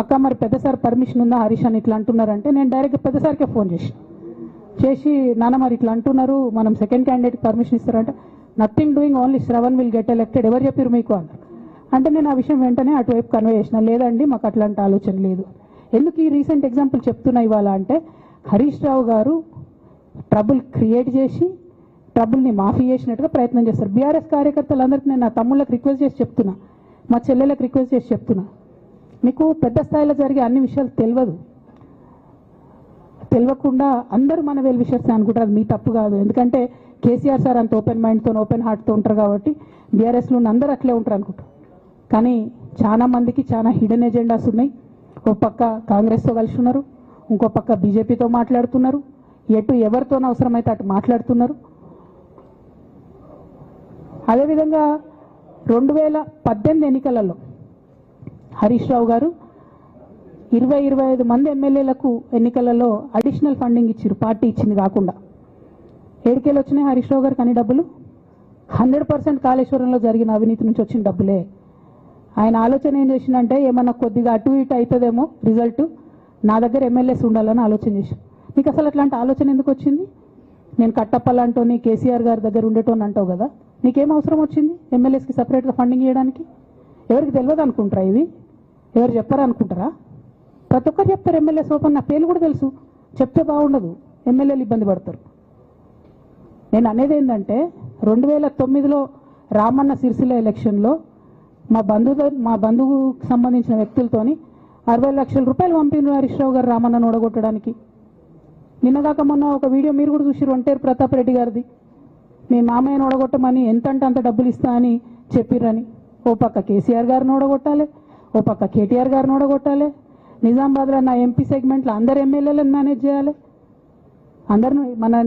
Speaker 1: అక్క మరి పెద్దసారి పర్మిషన్ ఉందా హరీష్ అని ఇట్లా అంటున్నారంటే, నేను డైరెక్ట్గా పెద్దసారికే ఫోన్ చేసి నాన్న మరి ఇట్లా అంటున్నారు, మనం సెకండ్ క్యాండిడేట్కి పర్మిషన్ ఇస్తారంటే, nothing doing, only Shravan will get elected, ఎవరు చెప్పారు మీకు అన్నారు. అంటే నేను ఆ విషయం వెంటనే అటువైపు కన్వే చేసిన, లేదండి మాకు అట్లాంటి ఆలోచన లేదు. ఎందుకు ఈ రీసెంట్ ఎగ్జాంపుల్ చెప్తున్నా ఇవాళ అంటే, హరీష్ రావు గారు ట్రబుల్ క్రియేట్ చేసి ట్రబుల్ని మాఫీ చేసినట్టుగా ప్రయత్నం చేస్తారు. బీఆర్ఎస్ కార్యకర్తలందరికీ నేను నా తమ్ముళ్ళకి రిక్వెస్ట్ చేసి చెప్తున్నా, మా చెల్లెలకు రిక్వెస్ట్ చేసి చెప్తున్నా, మీకు పెద్ద స్థాయిలో జరిగే అన్ని విషయాలు తెలియకుండా అందరూ మన వెల్ విషర్స్ అనుకుంటారు. అది మీ తప్పు కాదు, ఎందుకంటే కేసీఆర్ సార్ అంత ఓపెన్ మైండ్తో ఓపెన్ హార్ట్తో ఉంటారు కాబట్టి బీఆర్ఎస్లో ఉన్న అందరూ అట్లే ఉంటారు అనుకుంటారు. కానీ చాలా మందికి చాలా హిడెన్ ఎజెండాస్ ఉన్నాయి. ఒక పక్క కాంగ్రెస్తో కలిసి ఉన్నారు, ఇంకో పక్క బీజేపీతో మాట్లాడుతున్నారు, ఎటు ఎవరితో అవసరమైతే అటు మాట్లాడుతున్నారు. అదేవిధంగా 2018 ఎన్నికలలో హరీష్ రావు గారు 20-25 మంది ఎమ్మెల్యేలకు ఎన్నికలలో అడిషనల్ ఫండింగ్ ఇచ్చారు, పార్టీ ఇచ్చింది కాకుండా. ఏడికేలు వచ్చినాయి హరీష్ రావు గారికి అన్ని డబ్బులు? 100% కాళేశ్వరంలో జరిగిన అవినీతి నుంచి వచ్చిన డబ్బులే. ఆయన ఆలోచన ఏం చేసిందంటే, ఏమన్నా కొద్దిగా అటు ఇటు అవుతుందేమో రిజల్ట్, నా దగ్గర ఎమ్మెల్యేస్ ఉండాలని ఆలోచన చేశాను. నీకు అసలు అట్లాంటి ఆలోచన ఎందుకు వచ్చింది? నేను కట్టప్పలాంటోని కేసీఆర్ గారి దగ్గర ఉండేటోని అంటావు కదా, నీకేం అవసరం వచ్చింది ఎమ్మెల్యేస్కి సపరేట్గా ఫండింగ్ ఇవ్వడానికి? ఎవరికి తెలియదు అనుకుంటారా? ఇది ఎవరు చెప్పారు అనుకుంటారా? ప్రతి ఒక్కరు చెప్తారు ఎమ్మెల్యేస్ ఓపెన్, నా పేర్లు కూడా తెలుసు, చెప్తే బాగుండదు, ఎమ్మెల్యేలు ఇబ్బంది పడతారు. నేను అనేది ఏంటంటే, 2009లో రామన్న సిరిసిల్ల ఎలక్షన్లో మా బంధువుకు సంబంధించిన వ్యక్తులతోని 60 లక్షల రూపాయలు పంపిన హరీష్ రావు గారు రామన్నను ఓడగొట్టడానికి. నిన్నగాక మొన్న ఒక వీడియో మీరు కూడా చూసిరు, ఒంటేరు ప్రతాప్ రెడ్డి గారిది. మీ మామయ్యను ఓడగొట్టమని ఎంతంటే అంత డబ్బులు ఇస్తా అని చెప్పిర్రని. ఓ పక్క కేసీఆర్ గారిని ఓడగొట్టాలి, ఓ పక్క కేటీఆర్ గారిని ఓడగొట్టాలి, నిజామాబాద్లో నా ఎంపీ సెగ్మెంట్లో అందరు ఎమ్మెల్యేలను మేనేజ్ చేయాలి, అందరిని మన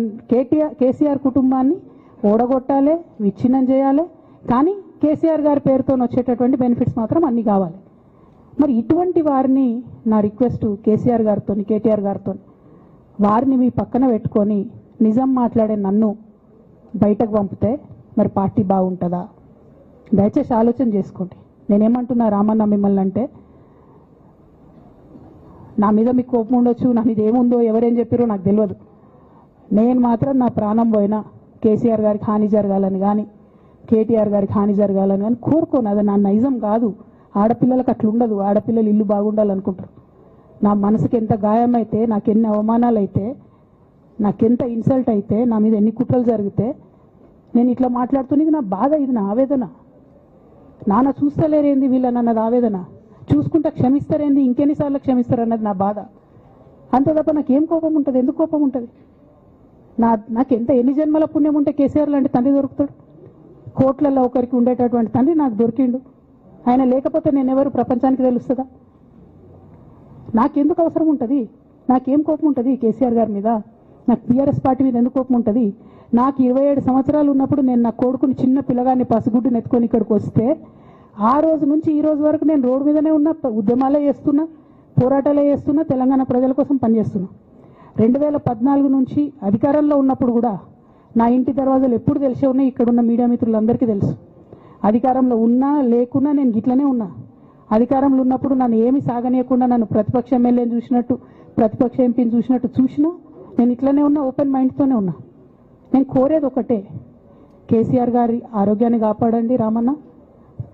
Speaker 1: కేసీఆర్ కుటుంబాన్ని ఓడగొట్టాలి, విచ్ఛిన్నం చేయాలి. కానీ కేసీఆర్ గారి పేరుతో వచ్చేటటువంటి బెనిఫిట్స్ మాత్రం అన్నీ కావాలి. మరి ఇటువంటి వారిని నా రిక్వెస్ట్ కేసీఆర్ గారితో కేటీఆర్ గారితో, వారిని మీ పక్కన పెట్టుకొని నిజం మాట్లాడే నన్ను బయటకు పంపితే మరి పార్టీ బాగుంటుందా? దయచేసి ఆలోచన చేసుకోండి. నేనేమంటున్నా రామన్న మిమ్మల్ని అంటే, నా మీద మీకు కోపం ఉండొచ్చు, నా మీద ఏముందో ఎవరేం చెప్పారో నాకు తెలియదు. నేను మాత్రం నా ప్రాణం పోయినా కేసీఆర్ గారికి హాని జరగాలని కానీ కేటీఆర్ గారికి హాని జరగాలని కానీ కోరుకోను. అది నా నైజం కాదు. ఆడపిల్లలకు అట్లుండదు, ఆడపిల్లలు ఇల్లు బాగుండాలనుకుంటారు. నా మనసుకి ఎంత గాయం అయితే, నాకు ఎన్ని అవమానాలు అయితే, నాకెంత ఇన్సల్ట్ అయితే, నా మీద ఎన్ని కుట్రలు జరిగితే నేను ఇట్లా మాట్లాడుతున్నది నా బాధ, ఇది నా ఆవేదన. నాన్న చూస్తలేరేంది వీళ్ళని అన్నది ఆవేదన, చూసుకుంటా క్షమిస్తారేంది ఇంకెన్నిసార్లు క్షమిస్తారు అన్నది నా బాధ. అంతే తప్ప నాకేం కోపం ఉంటుంది? ఎందుకు కోపం ఉంటుంది? నాకు ఎన్ని జన్మల పుణ్యం ఉంటే కేసీఆర్ లాంటి తండ్రి దొరుకుతాడు? కోట్లలో ఒకరికి ఉండేటటువంటి తండ్రి నాకు దొరికిండు. ఆయన లేకపోతే నేనెవరు ప్రపంచానికి తెలుస్తుందా? నాకెందుకు అవసరం ఉంటుంది? నాకేం కోపం ఉంటుంది కేసీఆర్ గారి మీద? నాకు టీఆర్ఎస్ పార్టీ మీద ఎందుకు కోపం ఉంటుంది? నాకు 27 సంవత్సరాలు ఉన్నప్పుడు నేను నా కొడుకుని చిన్న పిల్లగాన్ని పసిగుడ్డుని ఎత్తుకొని ఇక్కడికి వస్తే ఆ రోజు నుంచి ఈ రోజు వరకు నేను రోడ్డు మీదనే ఉన్నా, ఉద్యమాలే చేస్తున్నా, పోరాటాలే చేస్తున్నా, తెలంగాణ ప్రజల కోసం పనిచేస్తున్నా. 2014 నుంచి అధికారంలో ఉన్నప్పుడు కూడా నా ఇంటి దర్వాజాలు ఎప్పుడు తెలిసే ఉన్నాయి. ఇక్కడున్న మీడియా మిత్రులందరికీ తెలుసు. అధికారంలో ఉన్నా లేకున్నా నేను ఇట్లనే ఉన్నా. అధికారంలో ఉన్నప్పుడు నన్ను ఏమి సాగనీయకుండా నన్ను ప్రతిపక్ష ఎమ్మెల్యేని చూసినట్టు, ప్రతిపక్ష ఎంపీని చూసినట్టు చూసినా నేను ఇట్లనే ఉన్నా, ఓపెన్ మైండ్తోనే ఉన్నా. నేను కోరేది ఒకటే, కేసీఆర్ గారి ఆరోగ్యాన్ని కాపాడండి రామన్న,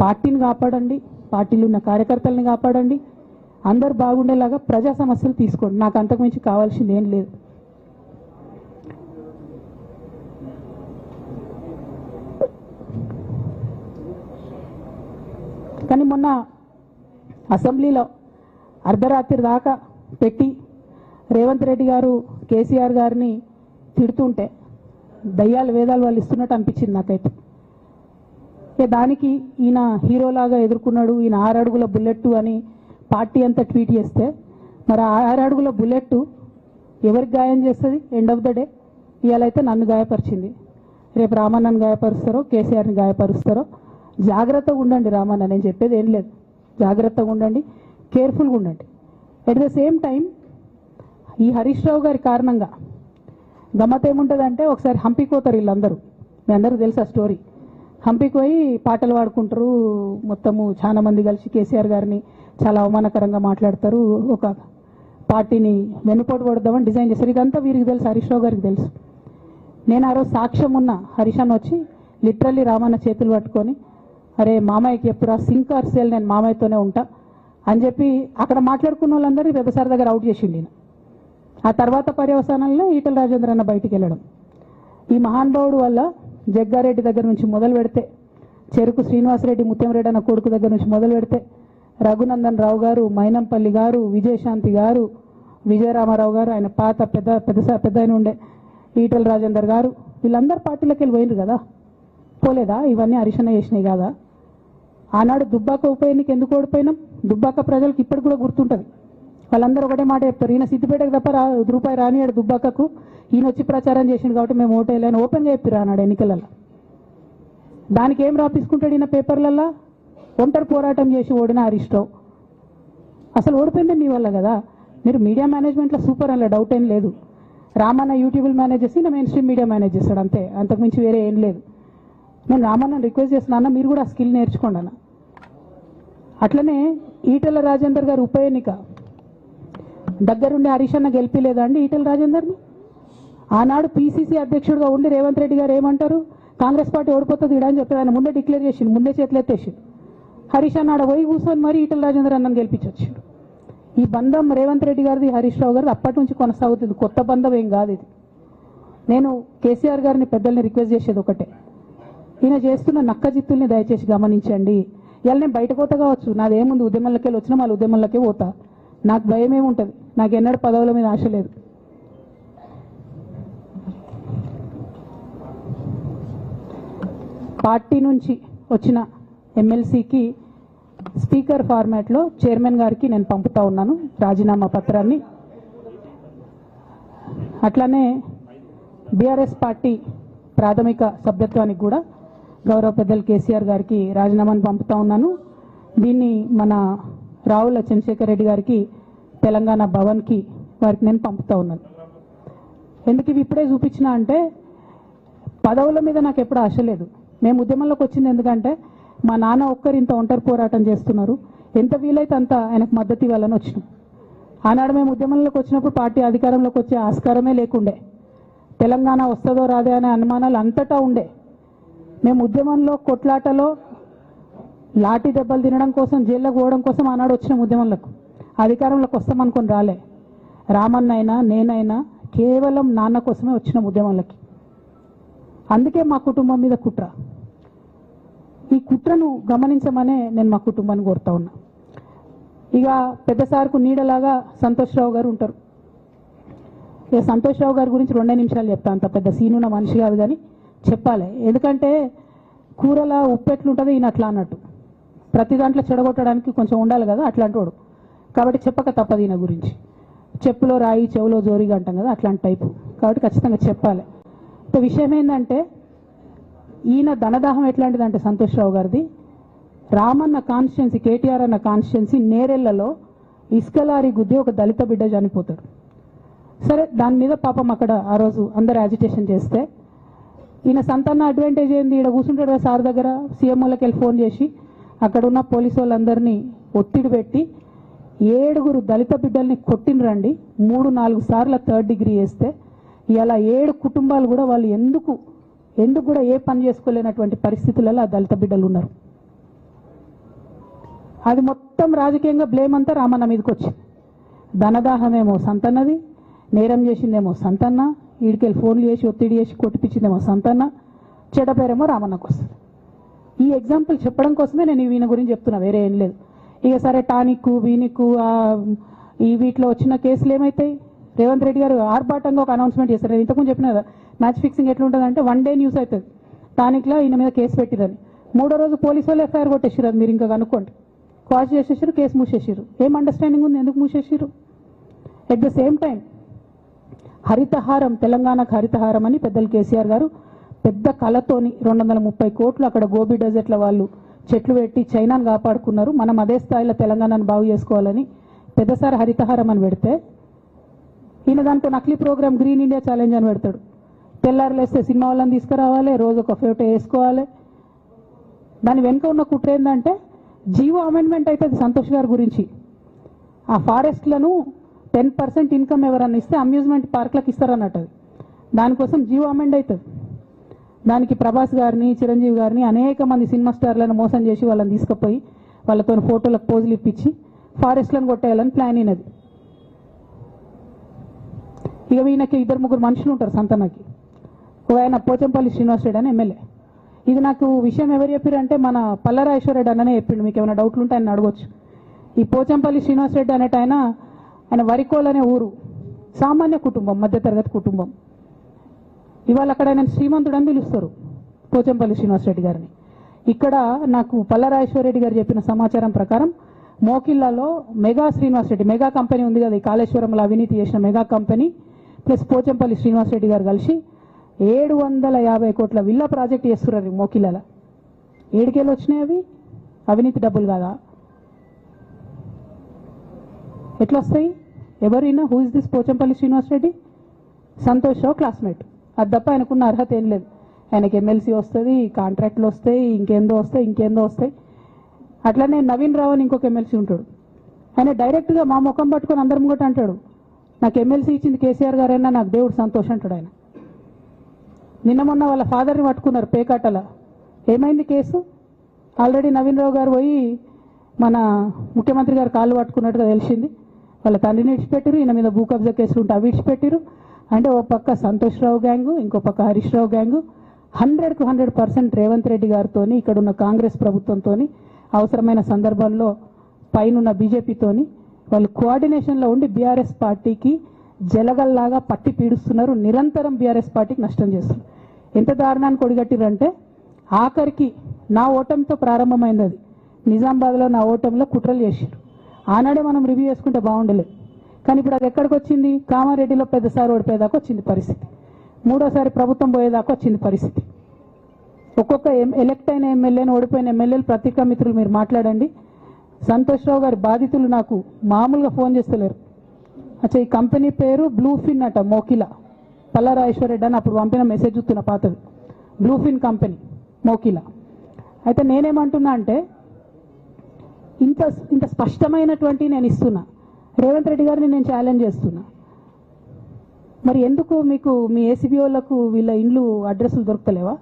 Speaker 1: పార్టీని కాపాడండి, పార్టీలో ఉన్న కార్యకర్తల్ని కాపాడండి, అందరు బాగుండేలాగా ప్రజా సమస్యలు తీసుకోండి. నాకు అంతకుమించి కావాల్సింది ఏం లేదు. కానీ మొన్న అసెంబ్లీలో అర్ధరాత్రి దాకా పెట్టి రేవంత్ రెడ్డి గారు కేసీఆర్ గారిని తిడుతుంటే దయ్యాలు వేదాలు వాళ్ళు ఇస్తున్నట్టు అనిపించింది నాకైతే. దానికి ఈయన హీరోలాగా ఎదుర్కొన్నాడు, ఈయన 6 అడుగుల బుల్లెట్ అని పార్టీ అంతా ట్వీట్ చేస్తే మరి 6 అడుగుల బుల్లెట్ ఎవరికి గాయం చేస్తుంది? ఎండ్ ఆఫ్ ద డే ఇవాళ అయితే నన్ను గాయపరిచింది, రేపు రామన్నను గాయపరుస్తారో కేసీఆర్ని గాయపరుస్తారో. జాగ్రత్తగా ఉండండి రామన్న, నేను చెప్పేది ఏం లేదు. జాగ్రత్తగా ఉండండి, కేర్ఫుల్గా ఉండండి. ఎట్ ద సేమ్ టైం ఈ హరీష్ రావు గారి కారణంగా గమ్మత్ ఏముంటుందంటే, ఒకసారి హంపీకి పోతారు వీళ్ళందరూ, మీ అందరికీ తెలుసు ఆ స్టోరీ. హంపీకి పోయి పాటలు పాడుకుంటారు, మొత్తము చాలా మంది కలిసి కేసీఆర్ గారిని చాలా అవమానకరంగా మాట్లాడతారు, ఒక పార్టీని వెన్నుపోటు పడదామని డిజైన్ చేస్తారు. ఇదంతా వీరికి తెలుసు, హరీష్ రావు గారికి తెలుసు. నేను ఆ రోజు సాక్ష్యం ఉన్న హరీష్ అన్న వచ్చి లిటరల్లీ రామన్న చేతులు పట్టుకొని, అరే మామయ్యకి చెప్పురా, సింక్ ఆర్ సేల్, నేను మామయ్యతోనే ఉంటా అని చెప్పి అక్కడ మాట్లాడుకున్న వాళ్ళందరినీ వెబసార్ దగ్గర అవుట్ చేసిండి. ఆ తర్వాత పర్యవసానంలో ఈటల రాజేంద్ర అన్న బయటికి వెళ్ళడం. ఈ మహానుభావుడు వల్ల జగ్గారెడ్డి దగ్గర నుంచి మొదలు పెడితే, చెరుకు శ్రీనివాసరెడ్డి ముత్యంరెడ్డి అన్న కొడుకు దగ్గర నుంచి మొదలు పెడితే, రఘునందన్ రావు గారు, మైనంపల్లి గారు, విజయశాంతి గారు, విజయరామారావు గారు, ఆయన పాత పెద్ద ఆయన ఉండే ఈటల రాజేందర్ గారు, వీళ్ళందరూ పార్టీలోకి వెళ్ళి పోయినారు కదా. పోలేదా? ఇవన్నీ హరీషన్న చేసినాయి కాదా? ఆనాడు దుబ్బాక ఉప ఎన్నిక ఎందుకు ఓడిపోయినాం? దుబ్బాక ప్రజలకు ఇప్పటికి కూడా గుర్తుంటుంది. వాళ్ళందరూ ఒకటే మాట చెప్తారు, ఈయన సిద్దిపేటకు తప్ప రూపాయి రానియాడు దుబ్బాకకు, ఈయన వచ్చి ప్రచారం చేసిండు కాబట్టి మేము ఓటేయాలని ఓపెన్గా చెప్పారు ఆనాడు ఎన్నికలలో. దానికి ఏం రాపించుకుంటాడు ఈయన పేపర్లల్లో? ఒంటరి పోరాటం చేసి ఓడిన హరీష్ రావు. అసలు ఓడిపోయింది మీ వల్ల కదా. మీరు మీడియా మేనేజ్మెంట్లో సూపర్, అలా డౌట్ ఏం లేదు. రామన్న యూట్యూబ్ మేనేజ్ చేసి ఈయన మెయిన్ స్ట్రీమ్ మీడియా మేనేజ్ చేస్తాడు, అంతే, అంతకుమించి వేరే ఏం లేదు. నేను రామన్న రిక్వెస్ట్ చేస్తున్నా, మీరు కూడా ఆ స్కిల్ నేర్చుకోండి అన్న. అట్లనే ఈటల రాజేందర్ గారు ఉప ఎన్నిక దగ్గరుండి హరీష్ అన్న గెలిపిలేదా అండి ఈటల రాజేందర్ని? ఆనాడు పీసీసీ అధ్యక్షుడిగా ఉండి రేవంత్ రెడ్డి గారు ఏమంటారు, కాంగ్రెస్ పార్టీ ఓడిపోతుంది ఇడా అని చెప్పి ఆయన ముందే డిక్లేర్ చేసిండు, ముందే చేతులు ఎత్తేసిండు. హరీష్ అన్న ఆడ పోయి కూర్చొని మరి ఈటల రాజేందర్ అన్నని గెలిపించొచ్చిండు. ఈ బంధం రేవంత్ రెడ్డి గారిది హరీష్ రావు గారిది అప్పటి నుంచి కొనసాగుతుంది, కొత్త బంధం ఏం కాదు ఇది. నేను కేసీఆర్ గారిని పెద్దల్ని రిక్వెస్ట్ చేసేది ఒకటే, ఈయన చేస్తున్న నక్క జిత్తుల్ని దయచేసి గమనించండి. ఇవాళ నేను బయట పోతా కావచ్చు, నాదేముంది, ఉద్యమంలోకి వెళ్ళి వచ్చినా మళ్ళీ ఉద్యమంలోకే పోతా, నాకు భయం ఏముంటుంది, నాకు ఎన్నడూ పదవుల మీద ఆశ లేదు. పార్టీ నుంచి వచ్చిన ఎమ్మెల్సీకి స్పీకర్ ఫార్మాట్లో చైర్మన్ గారికి నేను పంపుతా ఉన్నాను రాజీనామా పత్రాన్ని. అట్లానే బీఆర్ఎస్ పార్టీ ప్రాథమిక సభ్యత్వానికి కూడా గౌరవ పెద్దలు కేసీఆర్ గారికి రాజీనామాను పంపుతా ఉన్నాను. దీన్ని మన రావుల చంద్రశేఖర్ రెడ్డి గారికి తెలంగాణ భవన్కి వారికి నేను పంపుతా ఉన్నాను. ఎందుకు ఇవి ఇప్పుడే చూపించినా అంటే, పదవుల మీద నాకు ఎప్పుడు ఆశ లేదు. మేము ఉద్యమంలోకి వచ్చింది ఎందుకంటే మా నాన్న ఒక్కరు ఇంత ఒంటరి పోరాటం చేస్తున్నారు, ఎంత వీలైతే అంత ఆయనకు మద్దతు ఇవ్వాలని వచ్చినాం. ఆనాడు మేము ఉద్యమంలోకి వచ్చినప్పుడు పార్టీ అధికారంలోకి వచ్చే ఆస్కారమే లేకుండే, తెలంగాణ వస్తుందో రాదే అనే అనుమానాలు అంతటా ఉండే. మేము ఉద్యమంలో కొట్లాటలో లాఠీ దెబ్బలు తినడం కోసం, జైల్లోకి పోవడం కోసం ఆనాడు వచ్చినాం ఉద్యమంలోకి. అధికారంలోకి వస్తామనుకొని రాలే. రామన్న అయినా నేనైనా కేవలం నాన్న కోసమే వచ్చినాం ఉద్యమంలోకి. అందుకే మా కుటుంబం మీద కుట్ర. ఈ కుట్రను గమనించమనే నేను మా కుటుంబాన్ని కోరుతా ఉన్నా. ఇక పెద్ద సార్కు నీడలాగా సంతోష్ రావు గారు ఉంటారు. ఇక సంతోష్ రావు గారి గురించి 2 నిమిషాలు చెప్తా, అంత పెద్ద సీనున్న మనిషి కాదు కానీ చెప్పాలి. ఎందుకంటే కూరల ఉప్పు ఎట్లుంటుంది ఈయన అట్లా అన్నట్టు, ప్రతి దాంట్లో చెడగొట్టడానికి కొంచెం ఉండాలి కదా, అట్లాంటి వాడు. కాబట్టి చెప్పక తప్పదు ఈయన గురించి. చెప్పులో రాయి చెవులో జోరిగా అంటాం కదా, అట్లాంటి టైపు. కాబట్టి ఖచ్చితంగా చెప్పాలి. విషయం ఏంటంటే ఈయన ధనదాహం ఎట్లాంటిదంటే సంతోష్ రావు గారిది, రామన్న కాన్స్టిట్యున్సీ, కేటీఆర్ అన్న కాన్స్టిట్యున్సీ నేరెళ్లలో ఇసుకలారి గుద్ది ఒక దళిత బిడ్డ చనిపోతాడు. సరే, దాని మీద పాపం అక్కడ ఆ రోజు అందరు యాజిటేషన్ చేస్తే ఈయన సంతాన అడ్వాంటేజ్ ఏంది, ఈడ కూర్చుంటాడు కదా సార్ దగ్గర, సీఎం వాళ్ళకి వెళ్ళి ఫోన్ చేసి అక్కడ ఉన్న పోలీసు వాళ్ళందరినీ ఒత్తిడి పెట్టి 7 దళిత బిడ్డల్ని కొట్టినరండి. 3-4 సార్లు 3rd డిగ్రీ వేస్తే ఇలా 7 కుటుంబాలు కూడా వాళ్ళు ఎందుకు కూడా ఏ పని చేసుకోలేనటువంటి పరిస్థితులలో ఆ దళిత బిడ్డలు ఉన్నారు. అది మొత్తం రాజకీయంగా బ్లేమ్ అంతా రామన్న మీదకి వచ్చింది. ధనదాహమేమో సంతన్నది, నేరం చేసిందేమో సంతన్న, ఈడికెళ్ళి ఫోన్లు చేసి ఒత్తిడి చేసి కొట్టిపించిందేమో సంతన్న, చెడ్డ పేరేమో రామన్నకు వస్తుంది. ఈ ఎగ్జాంపుల్ చెప్పడం కోసమే నేను ఈయన గురించి చెప్తున్నా, వేరే ఏం లేదు. ఇక సరే టానిక్ వీనిక్ ఈ వీటిలో వచ్చిన కేసులు ఏమవుతాయి? రేవంత్ రెడ్డి గారు ఆర్భాటంగా ఒక అనౌన్స్మెంట్ చేస్తారు. నేను ఇంతకుముందు చెప్పిన కదా, మ్యాచ్ ఫిక్సింగ్ ఎట్లుంటుందంటే 1 డే న్యూస్ అవుతుంది, టానిక్లో ఈయన మీద కేసు పెట్టిరని. 3వ రోజు పోలీసు వాళ్ళు ఎఫ్ఐఆర్ కొట్టేసారు. అది మీరు ఇంకా కనుక్కోండి. క్వాష్ చేసేసారు, కేసు మూసేసారు. ఏం అండర్స్టాండింగ్ ఉంది, ఎందుకు మూసేసారు? At the same time Harithaharam, తెలంగాణకు హరితహారం అని పెద్దలు కేసీఆర్ గారు పెద్ద కళతోని 230 కోట్లు అక్కడ గోబీ డెజర్ట్ల వాళ్ళు చెట్లు పెట్టి చైనాను కాపాడుకున్నారు. మనం అదే స్థాయిలో తెలంగాణను బాగు చేసుకోవాలని పెద్దసారి హరితహారం అని పెడితే ఈయన దాంట్లో నకిలీ ప్రోగ్రామ్ గ్రీన్ ఇండియా ఛాలెంజ్ అని పెడతాడు. తెల్లారులేస్తే సినిమా వాళ్ళని తీసుకురావాలి, రోజు ఒక ఫోటో వేసుకోవాలి. దాని వెనుక ఉన్న కుట్ర ఏంటంటే జీవో అమెండ్మెంట్ అవుతుంది సంతోష్ గారి గురించి. ఆ ఫారెస్ట్లను 10% ఇన్కమ్ ఎవరన్నా ఇస్తే అమ్యూజ్మెంట్ పార్క్లకు ఇస్తారన్నట్టు. దానికోసం జీవో అమెండ్ అవుతుంది. దానికి ప్రభాస్ గారిని, చిరంజీవి గారిని, అనేక మంది సినిమా స్టార్లను మోసం చేసి వాళ్ళని తీసుకుపోయి వాళ్ళతో ఫోటోలకు పోజులు ఇప్పించి ఫారెస్ట్లను కొట్టేయాలని ప్లాన్ అయినది. ఇక ఈయనకి 2-3 మనుషులు ఉంటారు సంతనకి. ఆయన పోచంపల్లి శ్రీనివాస్ రెడ్డి అని ఎమ్మెల్యే. ఇది నాకు విషయం ఎవరు చెప్పారు అంటే మన పల్లరాజేశ్వరరెడ్డి అన్ననే చెప్పిండు. మీకు ఏమైనా డౌట్లు ఉంటే ఆయన అడగొచ్చు. ఈ పోచంపల్లి శ్రీనివాస్ రెడ్డి అనేట ఆయన వరికోల్ అనే ఊరు, సామాన్య కుటుంబం, మధ్యతరగతి కుటుంబం. ఇవాళ అక్కడ ఆయన శ్రీమంతుడు అని పిలుస్తారు పోచంపల్లి శ్రీనివాసరెడ్డి గారిని. ఇక్కడ నాకు పల్లరాజేశ్వరరెడ్డి గారు చెప్పిన సమాచారం ప్రకారం మోకిల్లాలో మెగా శ్రీనివాసరెడ్డి, మెగా కంపెనీ ఉంది కదా, ఈ కాళేశ్వరంలో అవినీతి చేసిన మెగా కంపెనీ ప్లస్ పోచంపల్లి శ్రీనివాసరెడ్డి గారు కలిసి 750 కోట్ల విల్లా ప్రాజెక్ట్ చేస్తున్నారు మోకిల్లాల. ఏడికేళ్ళు వచ్చినాయి అవి? అవినీతి డబ్బులు కాదా? ఎట్లా వస్తాయి? ఎవరైనా who is this Pochampalli Srinivasreddy? Santosh Rao classmate. అది తప్ప ఆయనకున్న అర్హత ఏం లేదు. ఆయనకి ఎమ్మెల్సీ వస్తుంది, కాంట్రాక్ట్లు వస్తాయి, ఇంకేందో వస్తాయి. అట్లనే నవీన్ రావు అని ఇంకొక ఎమ్మెల్సీ ఉంటాడు. ఆయన డైరెక్ట్గా మా ముఖం పట్టుకొని అందరి ముంగట అంటాడు, నాకు ఎమ్మెల్సీ ఇచ్చింది కేసీఆర్ గారైనా నాకు దేవుడు సంతోషం అంటాడు ఆయన. నిన్న మొన్న వాళ్ళ ఫాదర్ని పట్టుకున్నారు పేకాటల. ఏమైంది కేసు? ఆల్రెడీ నవీన్ రావు గారు పోయి మన ముఖ్యమంత్రి గారు కాళ్ళు పట్టుకున్నట్టుగా తెలిసింది. వాళ్ళ తండ్రిని విడిచిపెట్టారు, ఈయన మీద భూ కబ్జా కేసులు ఉంటే అవి విడిచిపెట్టారు. అంటే ఓ పక్క సంతోష్ రావు గ్యాంగు, ఇంకో పక్క హరీష్ రావు గ్యాంగు 100కు 100% రేవంత్ రెడ్డి గారితో, ఇక్కడున్న కాంగ్రెస్ ప్రభుత్వంతో, అవసరమైన సందర్భాల్లో పైనున్న బీజేపీతోని వాళ్ళు కోఆర్డినేషన్లో ఉండి బీఆర్ఎస్ పార్టీకి జలగల్లాగా పట్టి పీడుస్తున్నారు. నిరంతరం బీఆర్ఎస్ పార్టీకి నష్టం చేస్తున్నారు. ఎంత దారుణానికి ఒడిగట్టిరంటే ఆఖరికి నా ఓటమితో ప్రారంభమైంది అది. నిజామాబాద్లో నా ఓటమిలో కుట్రలు చేశారు. ఆనాడే మనం రివ్యూ చేసుకుంటే బాగుండలేదు. కానీ ఇప్పుడు అది ఎక్కడికి వచ్చింది? కామారెడ్డిలో పెద్దసారి ఓడిపోయేదాకా వచ్చింది పరిస్థితి. 3వసారి ప్రభుత్వం పోయేదాకా వచ్చింది పరిస్థితి. ఒక్కొక్క ఎలక్ట్ అయిన ఎమ్మెల్యేను, ఓడిపోయిన ఎమ్మెల్యేలు పత్రికా మిత్రులు మీరు మాట్లాడండి. సంతోష్ రావు గారి బాధితులు నాకు మామూలుగా ఫోన్ చేస్తలేరు. అచ్చా, ఈ కంపెనీ పేరు బ్లూఫిన్ అట, మోకిలా. పల్లరాజేశ్వరరెడ్డి అని అప్పుడు పంపిన మెసేజ్ చూస్తున్న పాతది, బ్లూఫిన్ కంపెనీ మోకిలా. అయితే నేనేమంటున్నా అంటే ఇంత స్పష్టమైనటువంటి నేను ఇస్తున్నా, రేవంత్ రెడ్డి గారిని నేను ఛాలెంజ్ చేస్తున్నా. మరి ఎందుకు మీకు మీ ఏసీబీ వాళ్ళకు వీళ్ళ ఇండ్లు అడ్రస్లు దొరుకుతలేవా?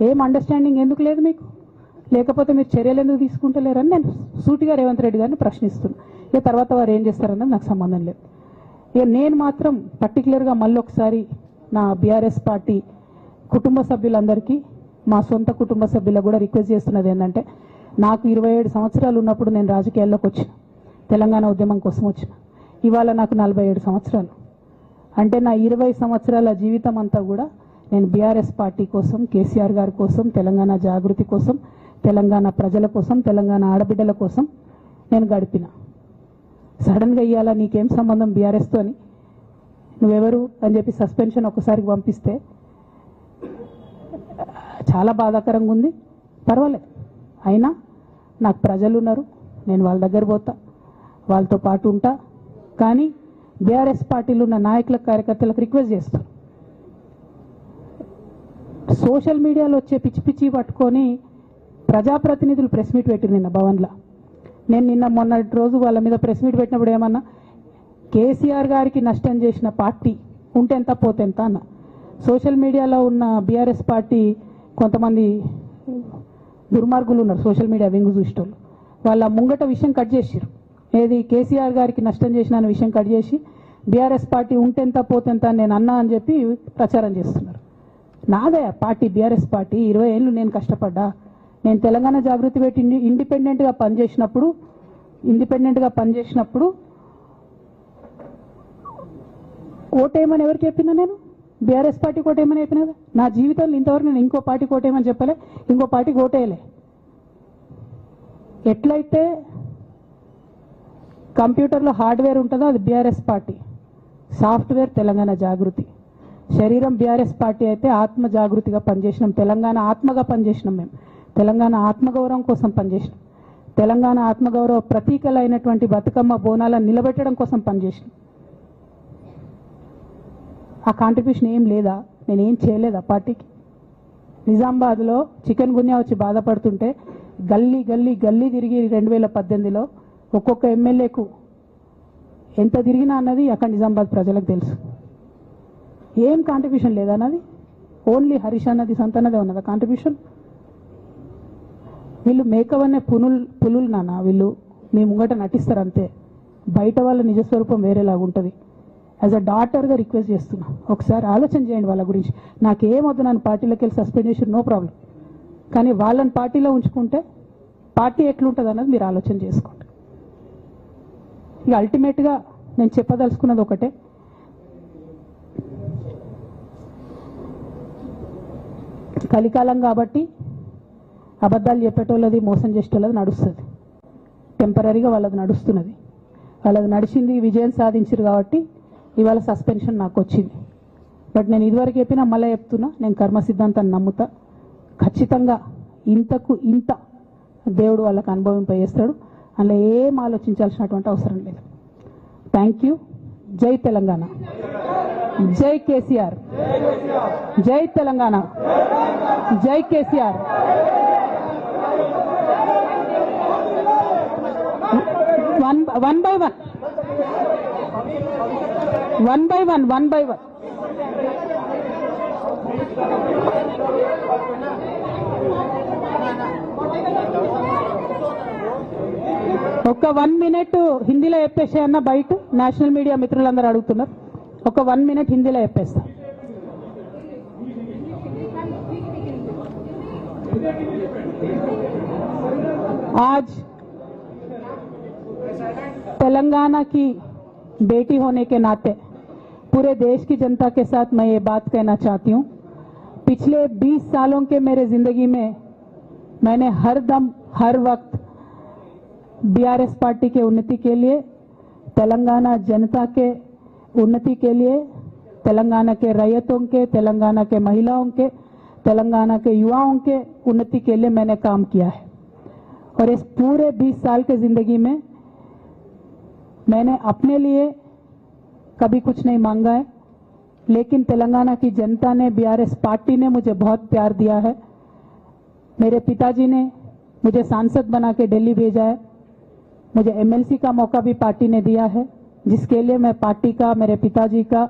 Speaker 1: ఏం అండర్స్టాండింగ్ ఎందుకు లేదు మీకు? లేకపోతే మీరు చర్యలు ఎందుకు తీసుకుంటలేరని నేను సూటిగా రేవంత్ రెడ్డి గారిని ప్రశ్నిస్తున్నా. ఇక తర్వాత వారు ఏం చేస్తారన్నది నాకు సంబంధం లేదు. ఇక నేను మాత్రం పర్టికులర్గా మళ్ళీ ఒకసారి నా బీఆర్ఎస్ పార్టీ కుటుంబ సభ్యులందరికీ, మా సొంత కుటుంబ సభ్యులకు కూడా రిక్వెస్ట్ చేస్తున్నది ఏంటంటే, నాకు 27 సంవత్సరాలు ఉన్నప్పుడు నేను రాజకీయాల్లోకి వచ్చిన, తెలంగాణ ఉద్యమం కోసం వచ్చిన. ఇవాళ నాకు 47 సంవత్సరాలు. అంటే నా 20 సంవత్సరాల జీవితం అంతా కూడా నేను బీఆర్ఎస్ పార్టీ కోసం, కేసీఆర్ గారి కోసం, తెలంగాణ జాగృతి కోసం, తెలంగాణ ప్రజల కోసం, తెలంగాణ ఆడబిడ్డల కోసం నేను గడిపిన. సడన్గా ఇయ్యాలా నీకేం సంబంధం బీఆర్ఎస్తో అని, నువ్వెవరు అని చెప్పి సస్పెన్షన్ ఒకసారికి పంపిస్తే చాలా బాధాకరంగా ఉంది. పర్వాలేదు, అయినా నాకు ప్రజలు ఉన్నారు, నేను వాళ్ళ దగ్గర పోతా, వాళ్ళతో పాటు ఉంటా. కానీ బీఆర్ఎస్ పార్టీలో ఉన్న నాయకులకు కార్యకర్తలకు రిక్వెస్ట్ చేస్తాను, సోషల్ మీడియాలో వచ్చే పిచ్చి పిచ్చి పట్టుకొని ప్రజాప్రతినిధులు ప్రెస్ మీట్ పెట్టిరు నిన్న భవన్లో. నేను నిన్న మొన్నటి రోజు వాళ్ళ మీద ప్రెస్ మీట్ పెట్టినప్పుడు ఏమన్నా, కేసీఆర్ గారికి నష్టం చేసిన పార్టీ ఉంటే ఎంత పోతే ఎంత అన్న. సోషల్ మీడియాలో ఉన్న బీఆర్ఎస్ పార్టీ కొంతమంది దుర్మార్గులు ఉన్నారు, సోషల్ మీడియా వెంగు చూసేటోళ్ళు, వాళ్ళ ముంగట విషయం కట్ చేసిరు. ఏది కేసీఆర్ గారికి నష్టం చేసిన అనే విషయం కట్ చేసి బీఆర్ఎస్ పార్టీ ఉంటెంత పోతెంత అని నేను అన్నా అని చెప్పి ప్రచారం చేస్తున్నారు. నాదే పార్టీ బీఆర్ఎస్ పార్టీ, 20 ఏళ్ళు నేను కష్టపడ్డా. నేను తెలంగాణ జాగృతి పెట్టి ఇండిపెండెంట్గా పనిచేసినప్పుడు ఓటేయమని ఎవరికి చెప్పినా? నేను బీఆర్ఎస్ పార్టీకి ఓటేయమని చెప్పినా కదా. నా జీవితంలో ఇంతవరకు నేను ఇంకో పార్టీకి ఓటేయమని చెప్పలే, ఇంకో పార్టీకి ఓటేయలే. ఎట్లయితే కంప్యూటర్లో హార్డ్వేర్ ఉంటుందో అది బీఆర్ఎస్ పార్టీ, సాఫ్ట్వేర్ తెలంగాణ జాగృతి. శరీరం బీఆర్ఎస్ పార్టీ అయితే ఆత్మ జాగృతిగా పనిచేసినాం, తెలంగాణ ఆత్మగా పనిచేసినాం. మేము తెలంగాణ ఆత్మగౌరవం కోసం పనిచేసినాం, తెలంగాణ ఆత్మగౌరవ ప్రతీకలైనటువంటి బతుకమ్మ బోనాలను నిలబెట్టడం కోసం పనిచేసినాం. ఆ కాంట్రిబ్యూషన్ ఏం లేదా? నేనేం చేయలేదు ఆ పార్టీకి. నిజామాబాద్లో చికెన్ గున్యా వచ్చి బాధపడుతుంటే గల్లీ గల్లీ గల్లీ తిరిగి 2018లో ఒక్కొక్క ఎమ్మెల్యేకు ఎంత తిరిగినా అన్నది అక్కడ నిజామాబాద్ ప్రజలకు తెలుసు. ఏం కాంట్రిబ్యూషన్ లేదన్నది, ఓన్లీ హరీష్ అన్నది సంతన్నదే ఉన్నది కాంట్రిబ్యూషన్. వీళ్ళు మేకవన్నే పులులు నాన్న, వీళ్ళు మీ ముంగట నటిస్తారు అంతే, బయట వాళ్ళ నిజస్వరూపం వేరేలాగా ఉంటుంది. యాజ్ అ డాటర్గా రిక్వెస్ట్ చేస్తున్నా, ఒకసారి ఆలోచన చేయండి వాళ్ళ గురించి. నాకేమొద్దు, నన్ను పార్టీలోకి వెళ్ళి సస్పెండ్ చేసి నో ప్రాబ్లం, కానీ వాళ్ళని పార్టీలో ఉంచుకుంటే పార్టీ ఎట్లుంటుంది అన్నది మీరు ఆలోచన చేసుకోండి. ఇక అల్టిమేట్గా నేను చెప్పదలుచుకున్నది ఒకటే, కలికాలం కాబట్టి అబద్ధాలు చెప్పేటోళ్ళది మోసం చేసేటోళ్ళది నడుస్తుంది. టెంపరీగా వాళ్ళది నడుస్తున్నది, వాళ్ళది నడిచింది, విజయం సాధించారు కాబట్టి ఇవాళ సస్పెన్షన్ నాకు వచ్చింది. బట్ నేను ఇదివరకు చెప్పినా మళ్ళీ చెప్తున్నా, నేను కర్మ సిద్ధాంతాన్ని నమ్ముతా. ఖచ్చితంగా ఇంతకు ఇంత దేవుడు వాళ్ళకి అనుభవింపజేస్తాడు, అందులో ఏం ఆలోచించాల్సినటువంటి అవసరం లేదు. Thank you. జై తెలంగాణ, జై కేసీఆర్, జై తెలంగాణ, జై కేసీఆర్. One by one. ఒక 1 మినిట్ హిందీలో చెప్పేసే అన్న, బయట నేషనల్ మీడియా మిత్రులందరూ అడుగుతున్నారు, ఒక 1 మినిట్ హిందీలో చెప్పేస్తా. आज तेलंगाना की बेटी होने के नाते पूरे देश की जनता के साथ मैं ये बात कहना चाहती हूँ, पिछले 20 सालों के मेरे जिंदगी में मैंने हर दम हर वक्त बीआरएस पार्टी के उन्नति के लिए, तेलंगाना जनता के उन्नति के लिए, तेलंगाना के रैयतों के, तेलंगाना के महिलाओं के, तेलंगाना के युवाओं के उन्नति के लिए मैंने काम किया है. और इस पूरे 20 साल के जिंदगी में मैंने अपने लिए कभी कुछ नहीं मांगा है, लेकिन तेलंगाना की जनता ने, बीआरएस पार्टी ने मुझे बहुत प्यार दिया है. मेरे पिताजी ने मुझे सांसद बना के दिल्ली भेजा है, मुझे एमएलसी का मौका भी पार्टी ने दिया है, जिसके लिए मैं पार्टी का, मेरे पिताजी का,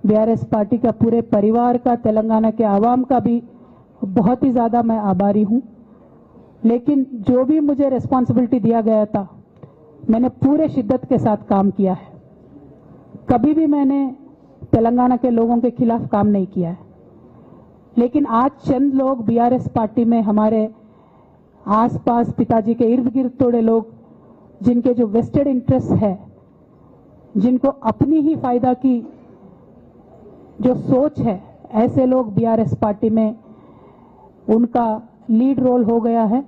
Speaker 1: बीआरएस पार्टी का, पूरे परिवार का, तेलंगाना के आवाम का भी बहुत ही ज़्यादा मैं आभारी हूँ. लेकिन जो भी मुझे रिस्पॉन्सिबिलिटी दिया गया था, मैंने पूरे शिद्दत के साथ काम किया है. कभी भी मैंने तेलंगाना के लोगों के खिलाफ काम नहीं किया है. लेकिन आज चंद लोग बीआरएस पार्टी में, हमारे आसपास पिताजी के इर्द गिर्द थोड़े लोग, जिनके जो वेस्टेड इंटरेस्ट है, जिनको अपनी ही फायदा की जो सोच है, ऐसे लोग बीआरएस पार्टी में उनका लीड रोल हो गया है.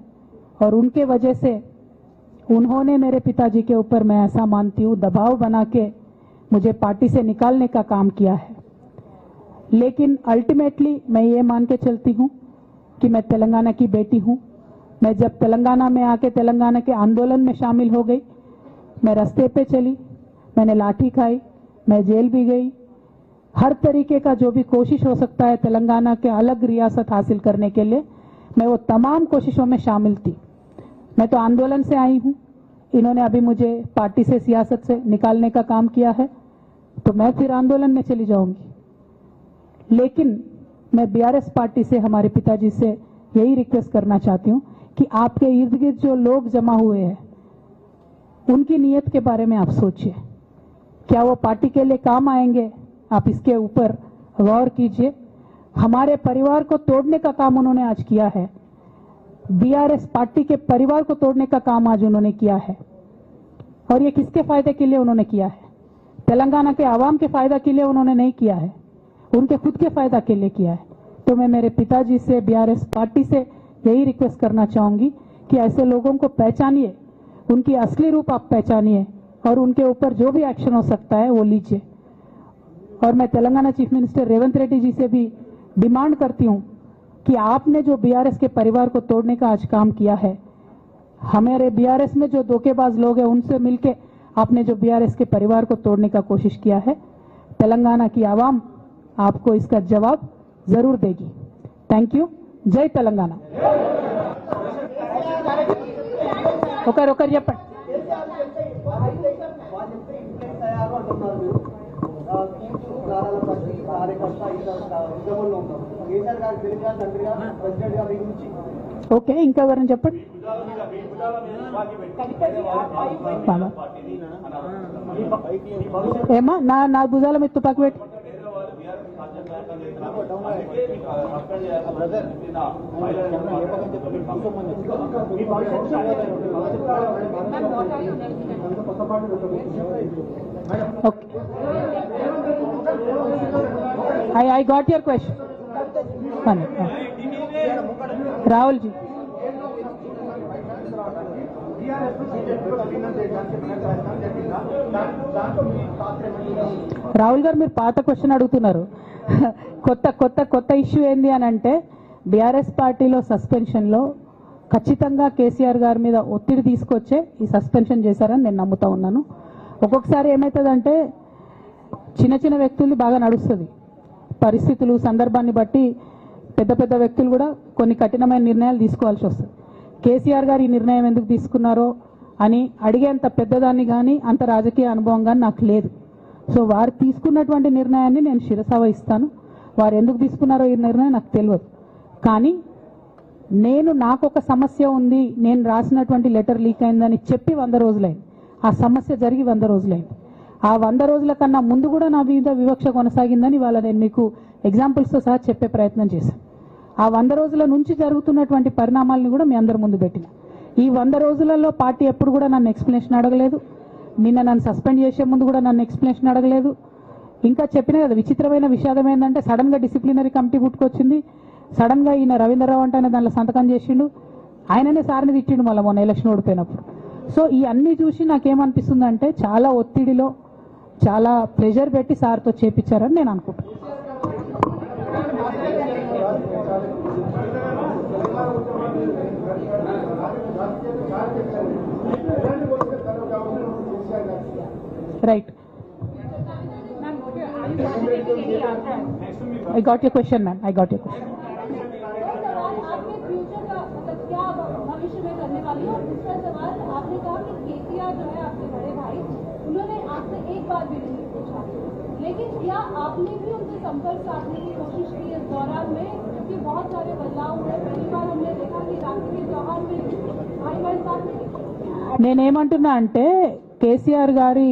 Speaker 1: और उनके वजह से उन्होंने मेरे पिताजी के ऊपर, मैं ऐसा मानती हूँ, दबाव बना के मुझे पार्टी से निकालने का काम किया है। लेकिन अल्टीमेटली मैं ये मान के चलती हूँ कि मैं तेलंगाना की बेटी हूँ। मैं जब तेलंगाना में आके तेलंगाना के आंदोलन में शामिल हो गई, मैं रास्ते पे चली, मैंने लाठी खाई, मैं जेल भी गई। हर तरीके का जो भी कोशिश हो सकता है तेलंगाना के अलग रियासत हासिल करने के लिए, मैं वो तमाम कोशिशों में शामिल थी। मैं तो आंदोलन से आई हूँ, इन्होंने अभी मुझे पार्टी से, सियासत से निकालने का काम किया है, तो मैं फिर आंदोलन में चली जाऊंगी। लेकिन मैं बीआरएस पार्टी से, हमारे पिताजी से यही रिक्वेस्ट करना चाहती हूँ कि आपके इर्द गिर्द जो लोग जमा हुए हैं, उनकी नीयत के बारे में आप सोचिए। क्या वो पार्टी के लिए काम आएंगे? आप इसके ऊपर गौर कीजिए। हमारे परिवार को तोड़ने का काम उन्होंने आज किया है। बीआरएस पार्टी के परिवार को तोड़ने का काम आज उन्होंने किया है। और ये किसके फायदे के लिए उन्होंने किया है? तेलंगाना के आवाम के फायदा के लिए उन्होंने नहीं किया है, उनके खुद के फायदा के लिए किया है। तो मैं मेरे पिताजी से, बीआरएस पार्टी से यही रिक्वेस्ट करना चाहूंगी कि ऐसे लोगों को पहचानिए, उनकी असली रूप आप पहचानिए और उनके ऊपर जो भी एक्शन हो सकता है वो लीजिए। और मैं तेलंगाना चीफ मिनिस्टर रेवंत रेड्डी जी से भी डिमांड करती हूं कि आपने जो बीआरएस के परिवार को तोड़ने का आज काम किया है, हमारे बीआरएस में जो धोखेबाज लोग हैं उनसे मिलके आपने जो बीआरएस के परिवार को तोड़ने का कोशिश किया है, तेलंगाना की आवाम आपको इसका जवाब जरूर देगी। Thank you. जय तेलंगाना। చెప్పండి। ఓకే, ఇంకా ఎవరైనా చెప్పండి। ఏమా నా భుజాల మీద తుపాకి పెట్టి I got your question. Rahul ji, Rahul గారు మీరు పాత క్వశ్చన్ అడుగుతున్నారు। కొత్త ఇష్యూ ఏంది అని అంటే, బీఆర్ఎస్ పార్టీలో సస్పెన్షన్లో ఖచ్చితంగా కేసీఆర్ గారి మీద ఒత్తిడి తీసుకొచ్చే ఈ సస్పెన్షన్ చేశారని నేను నమ్ముతా ఉన్నాను। ఒక్కొక్కసారి ఏమవుతుందంటే చిన్న చిన్న వ్యక్తులు బాగా నడుస్తుంది, పరిస్థితులు సందర్భాన్ని బట్టి పెద్ద పెద్ద వ్యక్తులు కూడా కొన్ని కఠినమైన నిర్ణయాలు తీసుకోవాల్సి వస్తుంది। కేసీఆర్ గారు ఈ నిర్ణయం ఎందుకు తీసుకున్నారో అని అడిగేంత పెద్దదాన్ని కానీ అంత రాజకీయ అనుభవం కానీ నాకు లేదు। సో వారు తీసుకున్నటువంటి నిర్ణయాన్ని నేను శిరస వహిస్తాను। వారు ఎందుకు తీసుకున్నారో ఈ నిర్ణయం నాకు తెలియదు, కానీ నాకు ఒక సమస్య ఉంది, నేను రాసినటువంటి లెటర్ లీక్ అయిందని చెప్పి 100 రోజులైంది, ఆ సమస్య జరిగి 100 రోజులైంది। ఆ 100 రోజుల కన్నా ముందు కూడా నా మీద వివక్ష కొనసాగిందని వాళ్ళ నేను మీకు ఎగ్జాంపుల్స్తో సహా చెప్పే ప్రయత్నం చేశాను। ఆ 100 రోజుల నుంచి జరుగుతున్నటువంటి పరిణామాలను కూడా మీ అందరి ముందు పెట్టిన। ఈ 100 రోజులలో పార్టీ ఎప్పుడు కూడా నన్ను ఎక్స్ప్లెనేషన్ అడగలేదు, నిన్న నన్ను సస్పెండ్ చేసే ముందు కూడా నన్ను ఎక్స్ప్లెనేషన్ అడగలేదు। ఇంకా చెప్పిన కదా, విచిత్రమైన విషాదం ఏంటంటే సడన్గా డిసిప్లినరీ కమిటీ పుట్టుకొచ్చింది, సడన్గా ఈయన రవీంద్రరావు అంటే దానిలో సంతకం చేసిండు, ఆయననే సార్ని తిట్టిండు మళ్ళీ మొన్న ఎలక్షన్ ఓడిపోయినప్పుడు। సో ఈ అన్నీ చూసి నాకేమనిపిస్తుందంటే చాలా ఒత్తిడిలో, చాలా ప్రెషర్ పెట్టి సార్తో చేపించారని నేను అనుకుంటున్నాను। Right, I got your question, ma'am. I got your question.
Speaker 2: आपके फ्यूचर का मतलब क्या भविष्य में करने वाली है? और दूसरा सवाल, आपने कहा कि केसीआर जो है आपके बड़े भाई, उन्होंने आपसे एक बार भी नहीं पूछा, लेकिन क्या आपने भी उनसे संपर्क साधने की कोशिश की इस दौरान में? क्योंकि बहुत सारे बदलाव हुए। पहली बार हमने देखा कि राष्ट्रीय त्योहार में भाई बहन साथ में।
Speaker 1: నేనేమంటున్నా అంటే కేసీఆర్ గారి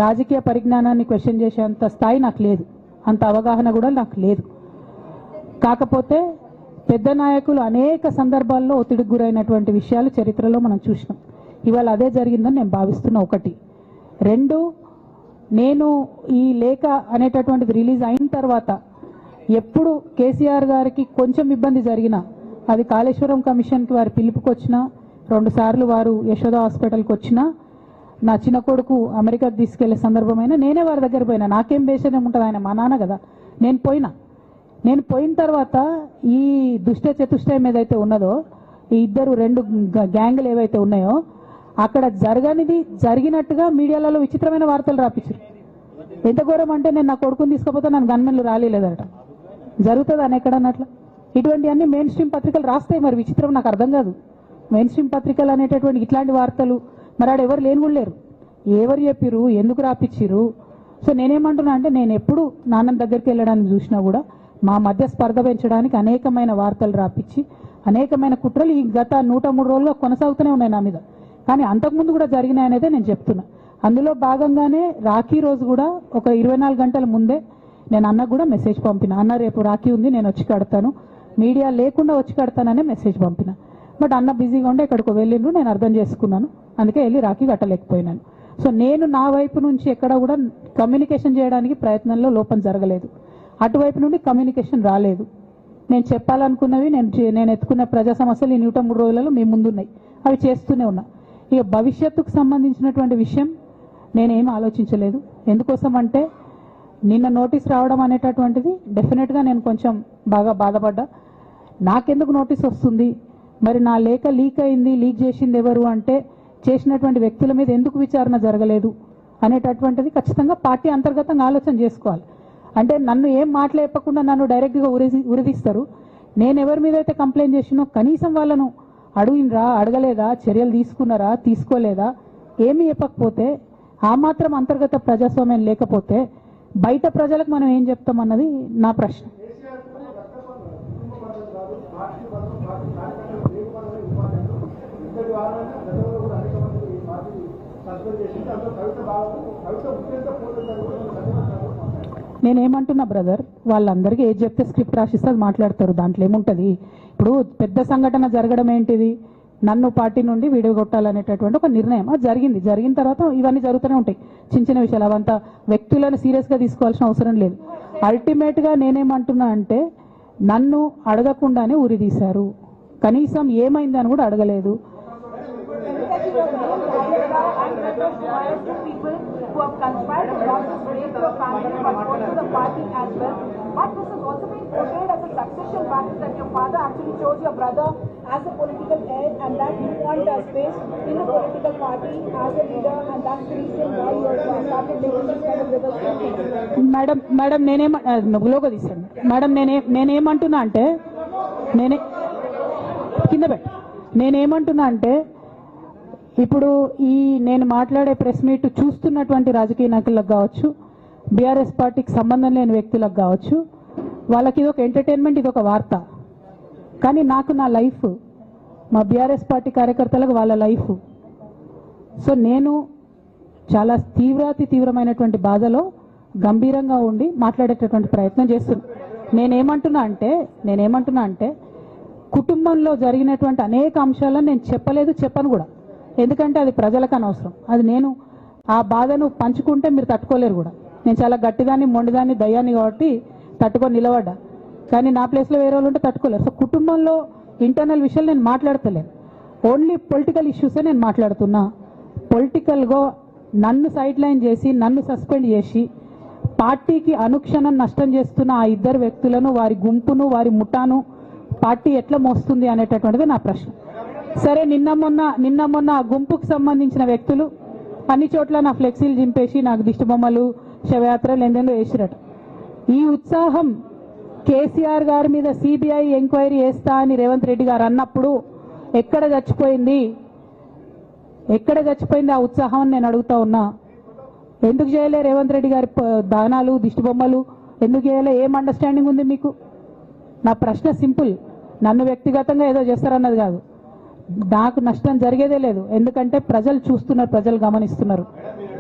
Speaker 1: రాజకీయ పరిజ్ఞానాన్ని క్వశ్చన్ చేసేంత స్థాయి నాకు లేదు, అంత అవగాహన కూడా నాకు లేదు। కాకపోతే పెద్ద నాయకులు అనేక సందర్భాల్లో ఒత్తిడికి గురైనటువంటి విషయాలు చరిత్రలో మనం చూసినాం। ఇవాళ అదే జరిగిందని నేను భావిస్తున్నా। 1, 2, నేను ఈ లేఖ అనేటటువంటిది రిలీజ్ అయిన తర్వాత ఎప్పుడు కేసీఆర్ గారికి కొంచెం ఇబ్బంది జరిగినా, అది కాళేశ్వరం కమిషన్కి వారి పిలుపుకొచ్చినా, 2 సార్లు వారు యశోద హాస్పిటల్కి వచ్చినా నా చిన్న కొడుకు అమెరికాకి తీసుకెళ్లే సందర్భమైనా నేనే వారి దగ్గర పోయినా. నాకేం బేషణం ఉంటుంది, ఆయన మా నాన్న కదా. నేను పోయిన తర్వాత ఈ దుష్ట చతుష్టయం ఏదైతే ఉన్నదో, ఈ ఇద్దరు 2 గ్యాంగులు ఏవైతే ఉన్నాయో అక్కడ జరగనిది జరిగినట్టుగా మీడియాలలో విచిత్రమైన వార్తలు రాపించారు. ఎంత ఘోరం అంటే, నేను నా కొడుకుని తీసుకపోతే నన్ను గన్మెన్లు రాలేదట. జరుగుతుంది అని ఎక్కడన్నట్ల. ఇటువంటివన్నీ మెయిన్ స్ట్రీమ్ పత్రికలు రాస్తాయి. మరి విచిత్రం నాకు అర్థం కాదు. మెయిన్ స్ట్రీమ్ పత్రికలు అనేటటువంటి ఇట్లాంటి వార్తలు మరి ఆడ ఎవరు లేని కూడా లేరు. ఎవరు చెప్పిరు, ఎందుకు రాపిచ్చిరు? సో నేనేమంటున్నా అంటే, నేను ఎప్పుడు నాన్న దగ్గరికి వెళ్ళడానికి చూసినా కూడా మా మధ్య స్పర్ధ పెంచడానికి అనేకమైన వార్తలు రాపించి అనేకమైన కుట్రలు ఈ గత 103 రోజుల్లో కొనసాగుతూనే ఉన్నాయి నా మీద. కానీ అంతకుముందు కూడా జరిగినాయనేదే నేను చెప్తున్నా. అందులో భాగంగానే రాఖీ రోజు కూడా ఒక 24 గంటల ముందే నేను అన్నకు కూడా మెసేజ్ పంపిన. అన్న రేపు రాఖీ ఉంది, నేను వచ్చి కడతాను, మీడియా లేకుండా వచ్చి కడతాననే మెసేజ్ పంపిన. బట్ అన్న బిజీగా ఉండే ఎక్కడికో వెళ్ళిండ్రు, నేను అర్థం చేసుకున్నాను. అందుకే వెళ్ళి రాఖీ కట్టలేకపోయినాను. సో నేను నా వైపు నుంచి ఎక్కడ కూడా కమ్యూనికేషన్ చేయడానికి ప్రయత్నంలో లోపం జరగలేదు. అటువైపు నుండి కమ్యూనికేషన్ రాలేదు. నేను చెప్పాలనుకున్నవి, నేను ఎత్తుకున్న ప్రజా సమస్యలు ఈ 103 రోజులలో మీ ముందున్నాయి, అవి చేస్తూనే ఉన్నా. ఇక భవిష్యత్తుకు సంబంధించినటువంటి విషయం నేనేం ఆలోచించలేదు. ఎందుకోసం అంటే, నిన్న నోటీస్ రావడం అనేటటువంటిది డెఫినెట్గా నేను కొంచెం బాగా బాధపడ్డా. నాకెందుకు నోటీస్ వస్తుంది, మరి నా లేఖ లీక్ అయింది, లీక్ చేసింది ఎవరు అంటే చేసినటువంటి వ్యక్తుల మీద ఎందుకు విచారణ జరగలేదు అనేటటువంటిది ఖచ్చితంగా పార్టీ అంతర్గతంగా ఆలోచన చేసుకోవాలి. అంటే నన్ను ఏం మాట్లాడకుండా నన్ను డైరెక్ట్గా ఉరిదీస్తారు. నేను ఎవరి మీద అయితే కంప్లైంట్ చేసినో కనీసం వాళ్ళను అడిగినరా, అడగలేదా, చర్యలు తీసుకున్నారా, తీసుకోలేదా, ఏమీ చెప్పకపోతే, ఆ మాత్రం అంతర్గత ప్రజాస్వామ్యం లేకపోతే బయట ప్రజలకు మనం ఏం చెప్తామన్నది నా ప్రశ్న. నేనేమంటున్నా బ్రదర్, వాళ్ళందరికీ ఏది చెప్తే స్క్రిప్ట్ రాసిస్తే అది మాట్లాడతారు, దాంట్లో ఏముంటుంది. ఇప్పుడు పెద్ద సంఘటన జరగడం ఏంటిది, నన్ను పార్టీ నుండి విడగొట్టాలనేటటువంటి ఒక నిర్ణయం అది జరిగింది. జరిగిన తర్వాత ఇవన్నీ జరుగుతూనే ఉంటాయి, చిన్న చిన్న విషయాలు. అవంతా వ్యక్తులను సీరియస్గా తీసుకోవాల్సిన అవసరం లేదు. అల్టిమేట్గా నేనేమంటున్నా అంటే, నన్ను అడగకుండానే ఉరి తీశారు, కనీసం ఏమైందని కూడా అడగలేదు. Who have conspired to not just break your family but also the party as well. But this has also been portrayed as a succession battle that your father actually chose your brother as a political heir and that you want space in the political party as a leader, and that's the reason why you have started making this kind of reversal. Madam logo తీసాను మేడం. నేనేమంటున్నా అంటే, నేనేమంటున్నా అంటే, ఇప్పుడు ఈ నేను మాట్లాడే ప్రెస్ మీట్ చూస్తున్నటువంటి రాజకీయ నాయకులకు కావచ్చు, బీఆర్ఎస్ పార్టీకి సంబంధం లేని వ్యక్తులకు కావచ్చు, వాళ్ళకి ఇది ఒక ఎంటర్టైన్మెంట్, ఇది ఒక వార్త. కానీ నాకు నా లైఫ్, మా బీఆర్ఎస్ పార్టీ కార్యకర్తలకు వాళ్ళ లైఫ్. సో నేను చాలా తీవ్రమైనటువంటి బాధలో గంభీరంగా ఉండి మాట్లాడేటటువంటి ప్రయత్నం చేస్తున్నా. నేనేమంటున్నా అంటే కుటుంబంలో జరిగినటువంటి అనేక అంశాలను నేను చెప్పను కూడా. ఎందుకంటే అది ప్రజలకు అనవసరం. అది నేను ఆ బాధను పంచుకుంటే మీరు తట్టుకోలేరు కూడా. నేను చాలా గట్టిదాన్ని, మొండిదాన్ని, దయ్యాన్ని కాబట్టి తట్టుకొని నిలబడ్డా. కానీ నా ప్లేస్లో వేరే వాళ్ళు ఉంటే తట్టుకోలేరు. సో కుటుంబంలో ఇంటర్నల్ విషయాలు నేను మాట్లాడతలేను, ఓన్లీ పొలిటికల్ ఇష్యూసే నేను మాట్లాడుతున్నా. పొలిటికల్గా నన్ను సైడ్ లైన్ చేసి, నన్ను సస్పెండ్ చేసి, పార్టీకి అనుక్షణం నష్టం చేస్తున్న ఆ ఇద్దరు వ్యక్తులను, వారి గుంపును, వారి ముఠాను పార్టీ ఎట్లా మోస్తుంది అనేటటువంటిది నా ప్రశ్న. సరే, నిన్న మొన్న ఆ గుంపుకు సంబంధించిన వ్యక్తులు అన్ని చోట్ల నా ఫ్లెక్సీలు చింపేసి నాకు దిష్టిబొమ్మలు, శవయాత్రలు ఎందెందో వేసిరట. ఈ ఉత్సాహం కేసీఆర్ గారి మీద సిబిఐ ఎంక్వైరీ చేస్తా అని రేవంత్ రెడ్డి గారు అన్నప్పుడు ఎక్కడ చచ్చిపోయింది ఆ ఉత్సాహం అని నేను అడుగుతా ఉన్నా. ఎందుకు చేయలే రేవంత్ రెడ్డి గారి దానాలు, దిష్టిబొమ్మలు ఎందుకు చేయలే? ఏం అండర్స్టాండింగ్ ఉంది మీకు? నా ప్రశ్న సింపుల్. నన్ను వ్యక్తిగతంగా ఏదో చేస్తారన్నది కాదు. నాకు నష్టం జరిగేదే లేదు. ఎందుకంటే ప్రజలు చూస్తున్నారు, ప్రజలు గమనిస్తున్నారు.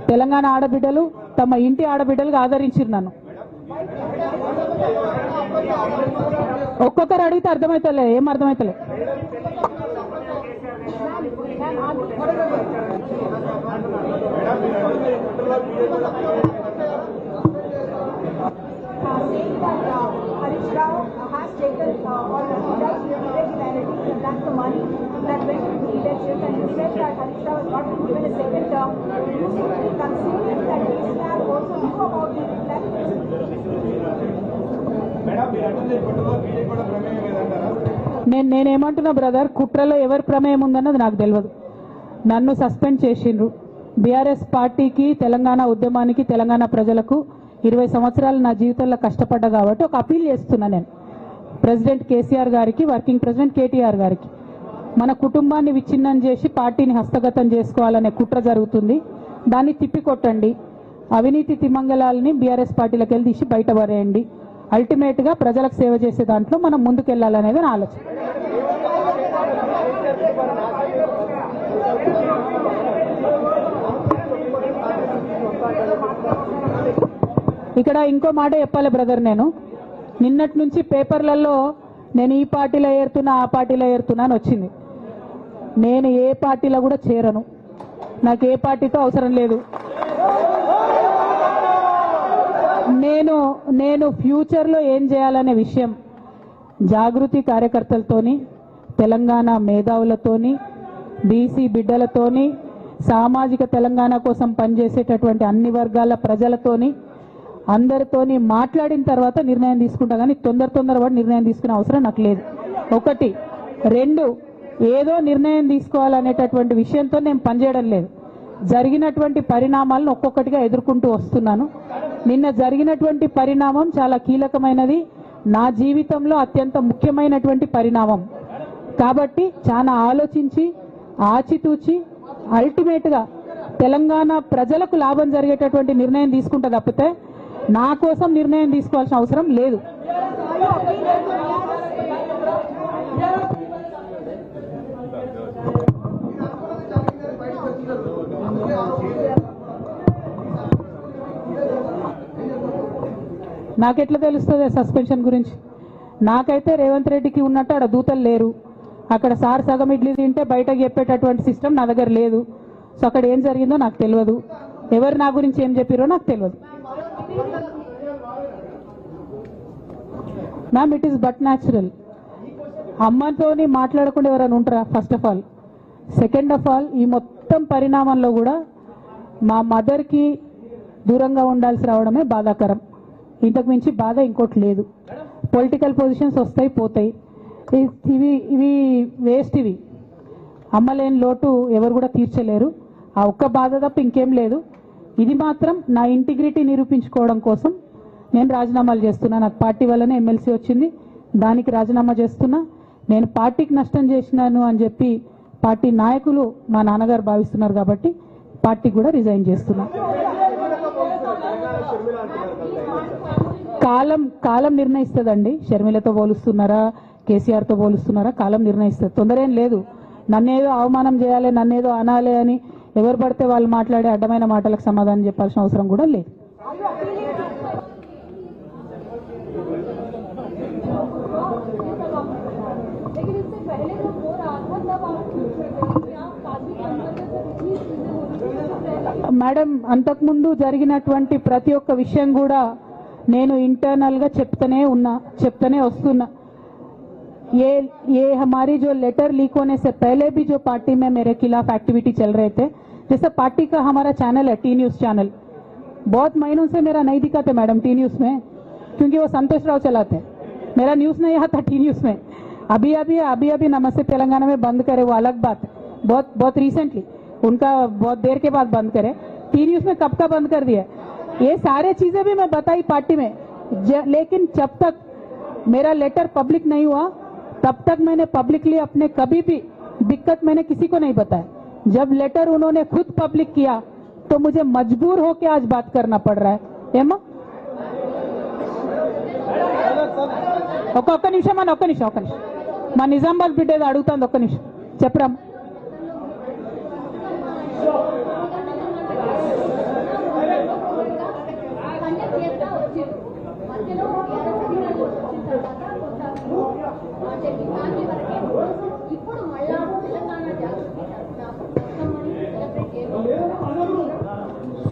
Speaker 1: తెలంగాణ ఆడబిడ్డలు తమ ఇంటి ఆడబిడ్డలుగా ఆదరించారు నన్ను. ఒక్కొక్కరు అడిగితే అర్థమవుతలే, ఏం అర్థమవుతలే.
Speaker 2: Has taken or irregularity, and that's the money that went to the election
Speaker 3: said that Harish Rao has not been given a second term. Considering that KCR also knew about the reply.
Speaker 1: నేనేమంటున్నా బ్రదర్, కుట్రలో ఎవరి ప్రమేయం ఉందన్నది నాకు తెలియదు. నన్ను సస్పెండ్ చేసిండ్రు. బీఆర్ఎస్ పార్టీకి, తెలంగాణ ఉద్యమానికి, తెలంగాణ ప్రజలకు 20 సంవత్సరాలు నా జీవితంలో కష్టపడ్డా కాబట్టి ఒక అపీల్ చేస్తున్నా నేను ప్రెసిడెంట్ కేసీఆర్ గారికి, వర్కింగ్ ప్రెసిడెంట్ కేటీఆర్ గారికి. మన కుటుంబాన్ని విచ్ఛిన్నం చేసి పార్టీని హస్తగతం చేసుకోవాలనే కుట్ర జరుగుతుంది. దాన్ని తిప్పికొట్టండి. అవినీతి తిమంగళాలని బీఆర్ఎస్ పార్టీలకు వెళ్ళి తీసి బయటపడేయండి. అల్టిమేట్గా ప్రజలకు సేవ చేసే దాంట్లో మనం ముందుకెళ్లాలనేది నా ఆలోచన. ఇక్కడ ఇంకో మాట చెప్పాలి బ్రదర్, నేను నిన్నటి నుంచి పేపర్లలో నేను ఈ పార్టీలో ఏరుతున్నా, ఆ పార్టీలో ఏరుతున్నా అని వచ్చింది. నేను ఏ పార్టీలో కూడా చేరను. నాకు ఏ పార్టీతో అవసరం లేదు. నేను ఫ్యూచర్లో ఏం చేయాలనే విషయం జాగృతి కార్యకర్తలతోని, తెలంగాణ మేధావులతోని, బీసీ బిడ్డలతోని, సామాజిక తెలంగాణ కోసం పనిచేసేటటువంటి అన్ని వర్గాల ప్రజలతోని, అందరితోని మాట్లాడిన తర్వాత నిర్ణయం తీసుకుంటా. కానీ తొందరపడి నిర్ణయం తీసుకునే అవసరం నాకు లేదు. 1, 2 ఏదో నిర్ణయం తీసుకోవాలనేటటువంటి విషయంతో నేను పనిచేయడం లేదు. జరిగినటువంటి పరిణామాలను ఒక్కొక్కటిగా ఎదుర్కొంటూ వస్తున్నాను. నిన్న జరిగినటువంటి పరిణామం చాలా కీలకమైనది, నా జీవితంలో అత్యంత ముఖ్యమైనటువంటి పరిణామం. కాబట్టి చాలా ఆలోచించి, ఆచితూచి, అల్టిమేట్గా తెలంగాణ ప్రజలకు లాభం జరిగేటటువంటి నిర్ణయం తీసుకుంటా తప్పితే నా కోసం నిర్ణయం తీసుకోవాల్సిన అవసరం లేదు. నాకెట్లా తెలుస్తుంది సస్పెన్షన్ గురించి? నాకైతే రేవంత్ రెడ్డికి ఉన్నట్టు ఆడ దూతలు లేరు. అక్కడ సార్ సగం ఇడ్లీ తింటే బయటకు చెప్పేటటువంటి సిస్టమ్ నా దగ్గర లేదు. సో అక్కడ ఏం జరిగిందో నాకు తెలియదు, ఎవరు నా గురించి ఏం చెప్పారో నాకు తెలియదు. Ma'am, it is but natural. అమ్మతోని మాట్లాడకుండా ఎవరైనా ఉంటారా? First of all. Second of all, ఈ మొత్తం పరిణామంలో కూడా మా మదర్కి దూరంగా ఉండాల్సి రావడమే బాధాకరం. ఇంతకు మించి బాధ ఇంకోటి లేదు. పొలిటికల్ పొజిషన్స్ వస్తాయి పోతాయి, ఇవి వేస్ట్. ఇవి అమ్మలేని లోటు ఎవరు కూడా తీర్చలేరు. ఆ ఒక్క బాధ తప్ప ఇంకేం లేదు. ఇది మాత్రం నా ఇంటిగ్రిటీ నిరూపించుకోవడం కోసం నేను రాజీనామాలు చేస్తున్నా. నాకు పార్టీ వల్లనే ఎమ్మెల్సీ వచ్చింది, దానికి రాజీనామా చేస్తున్నా. నేను పార్టీకి నష్టం చేసినాను అని చెప్పి పార్టీ నాయకులు మా నాన్నగారు భావిస్తున్నారు కాబట్టి పార్టీకి కూడా రిజైన్ చేస్తున్నా. కాలం నిర్ణయిస్తుందండి. షర్మిలతో పోలుస్తున్నారా, కేసీఆర్తో పోలుస్తున్నారా? కాలం నిర్ణయిస్తుంది. తొందర ఏం లేదు. నన్నేదో అవమానం చేయాలి, నన్నేదో అనాలి అని ఎవరు పడితే వాళ్ళు మాట్లాడే అడ్డమైన మాటలకు సమాధానం చెప్పాల్సిన అవసరం కూడా లేదు. మేడం, అంతకుముందు జరిగినటువంటి ప్రతి ఒక్క విషయం కూడా నేను ఇంటర్నల్గా చెప్తూనే వస్తున్నా. ये हमारी जो लेटर लीक होने से पहले भी जो पार्टी में मेरे खिलाफ एक्टिविटी चल रहे थे, जैसे पार्टी का हमारा चैनल है टी न्यूज़ चैनल, बहुत महीनों से मेरा नहीं दिखाते मैडम टी न्यूज़ में, क्योंकि वो संतोष राव चलाते हैं. मेरा न्यूज़ नहीं आता टी न्यूज़ में. अभी नमस्ते तेलंगाना में बंद करे, वो अलग बात है. बहुत रिसेंटली उनका बहुत देर के बाद बंद करे. टी न्यूज़ में कब का बंद कर दिया? ये सारे चीजें भी मैं बताई पार्टी में, लेकिन जब तक मेरा लेटर पब्लिक नहीं हुआ तब तक मैंने पब्लिकली अपने कभी भी दिक्कत मैंने किसी को नहीं बताया. जब लेटर उन्होंने खुद पब्लिक किया तो मुझे मजबूर होकर आज बात करना पड़ रहा है. ఏమో ఒక్క నిమిషం మా నిజామాబాద్ బిడ్డ ఏదో అడుగుతాను. ఒక్క నిమిషం చెప్పరా.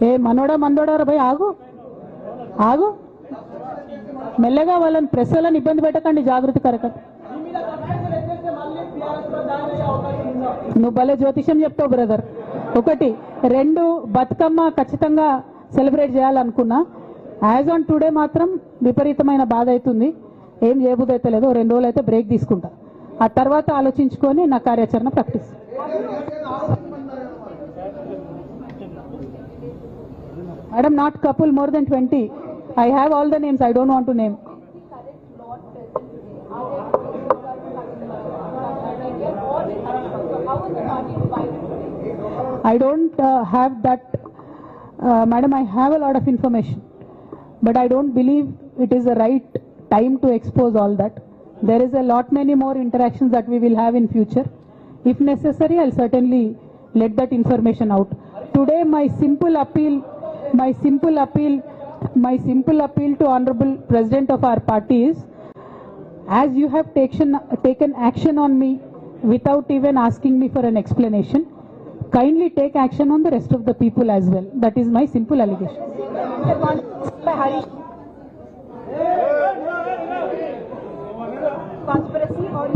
Speaker 1: ఏ మనోడా భయ్, ఆగు మెల్లగా. వాళ్ళని ప్రెస్ వాళ్ళని ఇబ్బంది పెట్టకండి. జాగృతి కార్యకర్త నువ్వు భలే జ్యోతిషం చెప్తావు బ్రదర్. ఒకటి, రెండు, బతుకమ్మ ఖచ్చితంగా సెలబ్రేట్ చేయాలనుకున్నా. యాజ్ ఆన్ టుడే మాత్రం విపరీతమైన బాధ అవుతుంది. ఏం చేయబుద్ధి అయితే లేదు. 2 రోజులు అయితే బ్రేక్ తీసుకుంటా. ఆ తర్వాత ఆలోచించుకొని నా కార్యాచరణ ప్రకటిస్తాను. Madam, not couple, more than 20. I have all the names. I don't want to name. I don't have that. Madam, I have a lot of information, but I don't believe it is the right time to expose all that. There is a lot many more interactions that we will have in future. If necessary, I'll certainly let that information out. Today, my simple appeal to Honorable President of our party is, as you have taken action on me without even asking me for an explanation, kindly take action on the rest of the people as well. That is my simple allegation.
Speaker 3: Conspiracy or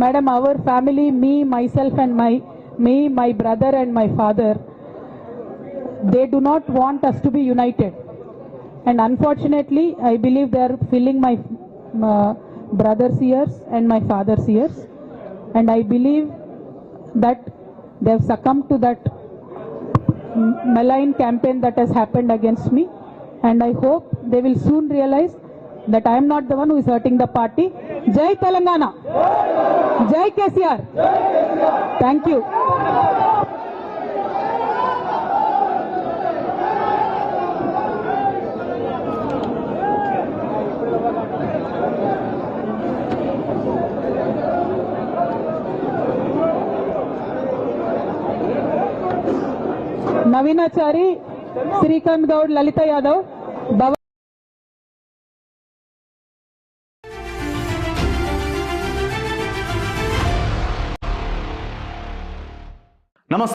Speaker 1: Madam, our family, me, myself and my brother and my father, they do not want us to be united. And unfortunately, I believe they are filling my brother's ears and my father's ears. And I believe that they have succumbed to that malign campaign that has happened against me. And I hope they will soon realize that I am not the one who is hurting the party. Jai Telangana! Jai KCR! Thank you. Navinachari, Srikant Gaud, Lalita Yadav,